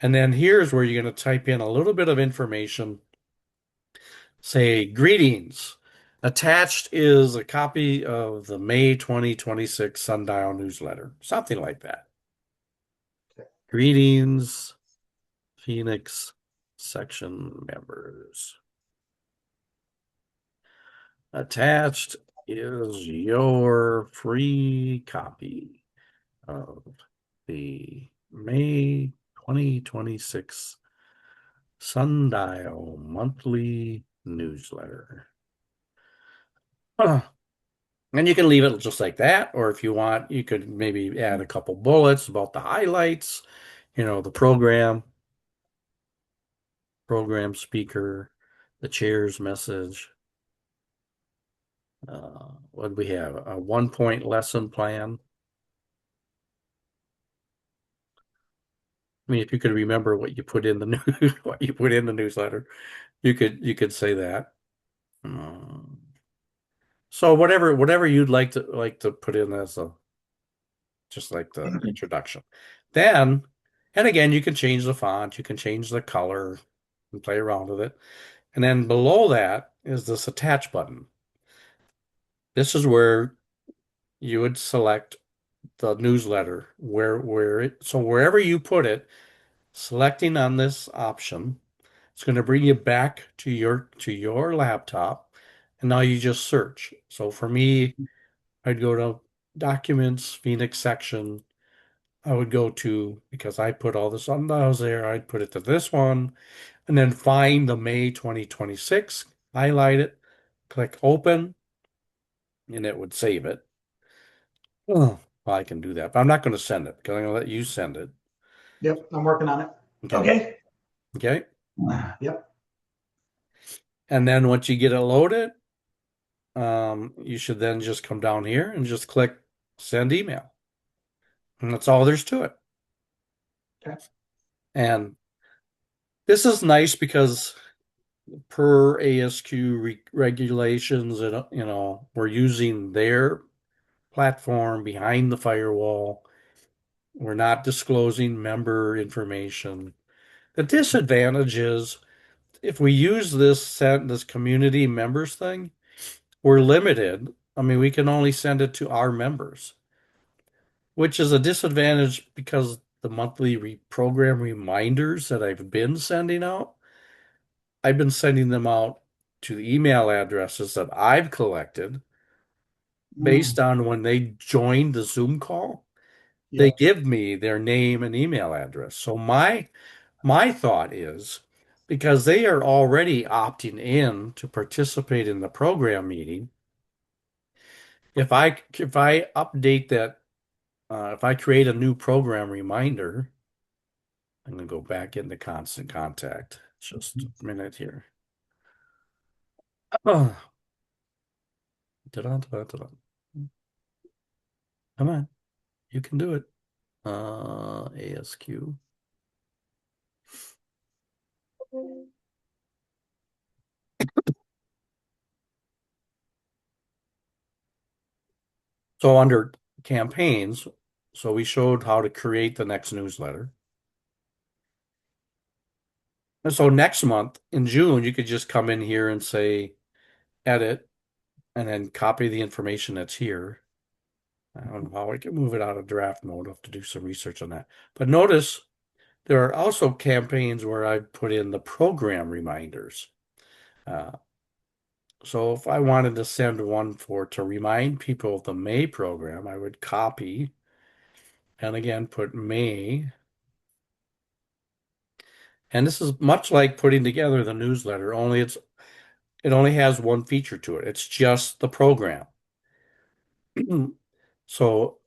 and then here's where you're going to type in a little bit of information. Say, greetings. Attached is a copy of the May 2026 Sundial newsletter, something like that. Greetings, Phoenix. section members. Attached is your free copy of the May 2026 Sundial Monthly Newsletter. Huh. And you can leave it just like that, or if you want, you could maybe add a couple bullets about the highlights, the program speaker, the chair's message. What do we have? A 1 point lesson plan. I mean, if you could remember what you put in the what you put in the newsletter, you could say that. Um, so whatever you'd like to put in as a just like the introduction. Then, and again, you can change the font, you can change the color, and play around with it. And then below that is this attach button. This is where you would select the newsletter so wherever you put it, selecting on this option, it's going to bring you back to your laptop, and now you just search. So for me, I'd go to Documents, Phoenix section. I would go to, because I put all the sundials there, I'd put it to this one, and then find the May 2026, highlight it, click open, and it would save it. Oh, well, I can do that, but I'm not going to send it because I'm going to let you send it. Yep, I'm working on it. Okay. Okay. Okay. Yep. And then once you get it loaded, you should then just come down here and just click send email. And that's all there's to it. Okay. And this is nice because per ASQ regulations, and we're using their platform behind the firewall. We're not disclosing member information. The disadvantage is if we use this community members thing, we're limited. I mean, we can only send it to our members, which is a disadvantage because the monthly program reminders that I've been sending out, I've been sending them out to the email addresses that I've collected based Mm, on when they join the Zoom call. They yep. give me their name and email address. So my thought is because they are already opting in to participate in the program meeting, if I update that, if I create a new program reminder, I'm going to go back into constant contact. Just a minute here. Oh, ta-da. Come on, you can do it. ASQ. So under campaigns, so we showed how to create the next newsletter. And so next month in June, you could just come in here and say edit and then copy the information that's here. I don't know how I can move it out of draft mode. I'll have to do some research on that. But notice there are also campaigns where I put in the program reminders. Uh, so if I wanted to send one to remind people of the May program, I would copy and again put May. And this is much like putting together the newsletter, only it only has one feature to it. It's just the program. So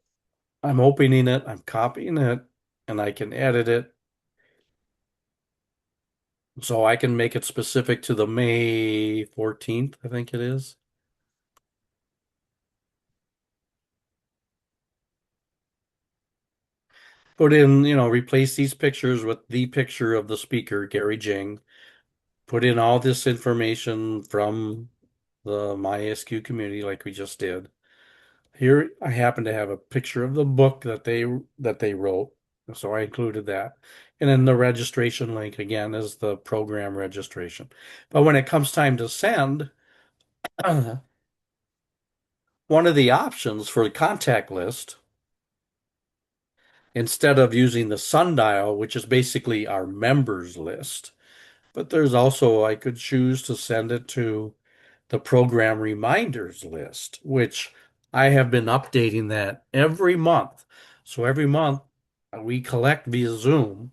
I'm opening it, I'm copying it, and I can edit it. So I can make it specific to the May 14th, I think it is. Put in, replace these pictures with the picture of the speaker, Gary Jing. Put in all this information from the myASQ community like we just did. Here I happen to have a picture of the book that they wrote, so I included that. And then the registration link again is the program registration. But when it comes time to send, one of the options for the contact list, instead of using the sundial, which is basically our members list, But there's also, I could choose to send it to the program reminders list, which I have been updating that every month. So every month we collect via Zoom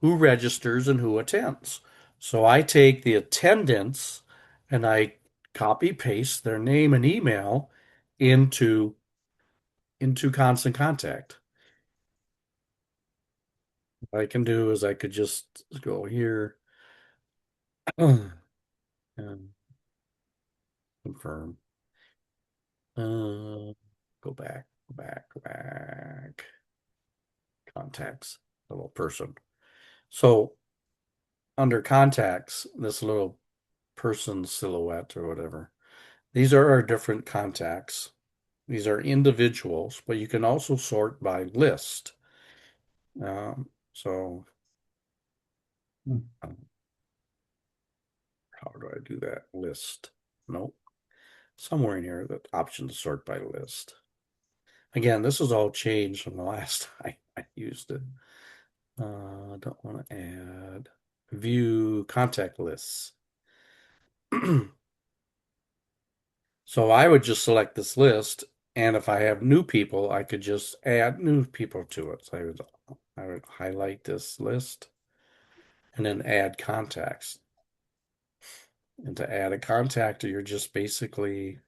who registers and who attends. So I take the attendance and I copy paste their name and email into Constant Contact. What I can do is I could just go here and confirm. Go back, go back, go back. Contacts, the little person. So under contacts, this little person silhouette or whatever, these are our different contacts. These are individuals, but you can also sort by list. So Hmm. how do I do that? List. Nope. Somewhere in here, the option to sort by list. Again, this is all changed from the last time I used it. Don't want to add view contact lists. So I would just select this list, and if I have new people, I could just add new people to it. So I would highlight this list and then add contacts. And to add a contact, you're just basically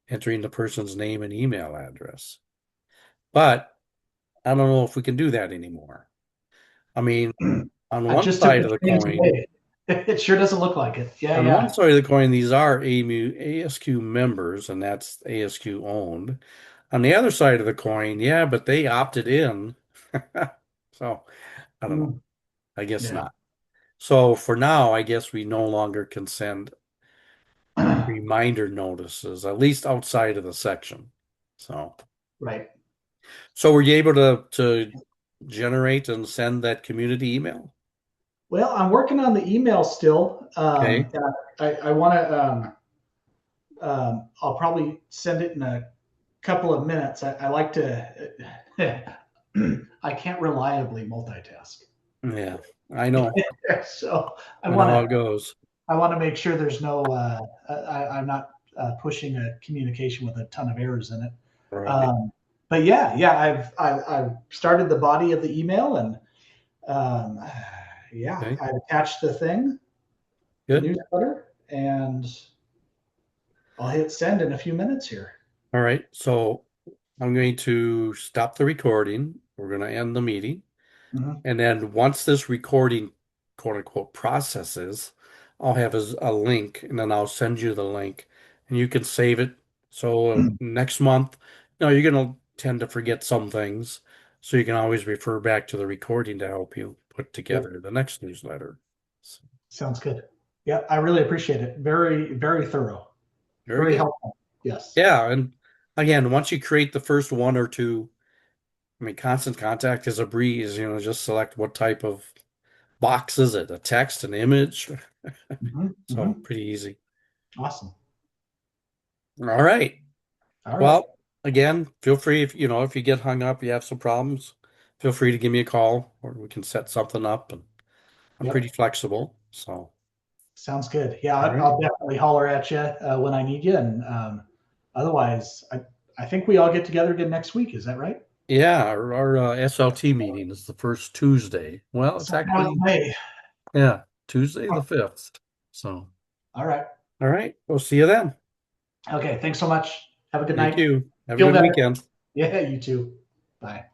entering the person's name and email address. But I don't know if we can do that anymore. I mean, on I one just took side the of the training coin, today. It sure doesn't look like it. Yeah, On one yeah. side of the coin, these are ASQ members, and that's ASQ owned. On the other side of the coin, yeah, but they opted in. So I don't know. Mm, I guess yeah. not. So for now, I guess we no longer can send reminder notices, at least outside of the section. So, Right. so were you able to generate and send that community email? Well, I'm working on the email still. Okay. And I want to, I'll probably send it in a couple of minutes. I like to, I can't reliably multitask. Yeah, I know. So I I know want how to, it goes. I want to make sure there's no, I'm not pushing a communication with a ton of errors in it. Right. Um, but yeah, yeah, I've started the body of the email and um, yeah, Okay. I've attached the thing, the Good. newsletter, and I'll hit send in a few minutes here. All right. So I'm going to stop the recording. We're going to end the meeting. Mhm. And then once this recording, quote unquote, processes, I'll have a link and then I'll send you the link and you can save it. So next month, you're going to tend to forget some things. So you can always refer back to the recording to help you put Yep, together the next newsletter. So, sounds good. Yeah, I really appreciate it. Very, very thorough, very very good. helpful. Yes. Yeah. And again, once you create the first one or two, I mean, constant contact is a breeze, just select what type of box is it, a text, an image. Hmm. So Hmm. pretty easy. Awesome. All right. All right. Well, again, feel free if you get hung up, you have some problems, feel free to give me a call or we can set something up and I'm pretty Yep. flexible. So, Sounds good. Yeah, all right. I'll definitely holler at you when I need you. And otherwise, I think we all get together again next week. Is that right? Yeah, our SLT meeting is the first Tuesday. Well, it's Sometime in actually, May. yeah, Tuesday the 5th. So, All right. all right. We'll see you then. Okay. Thanks so much. Have a good Thank night. you. Have a Feel good better. weekend. Yeah, you too. Bye.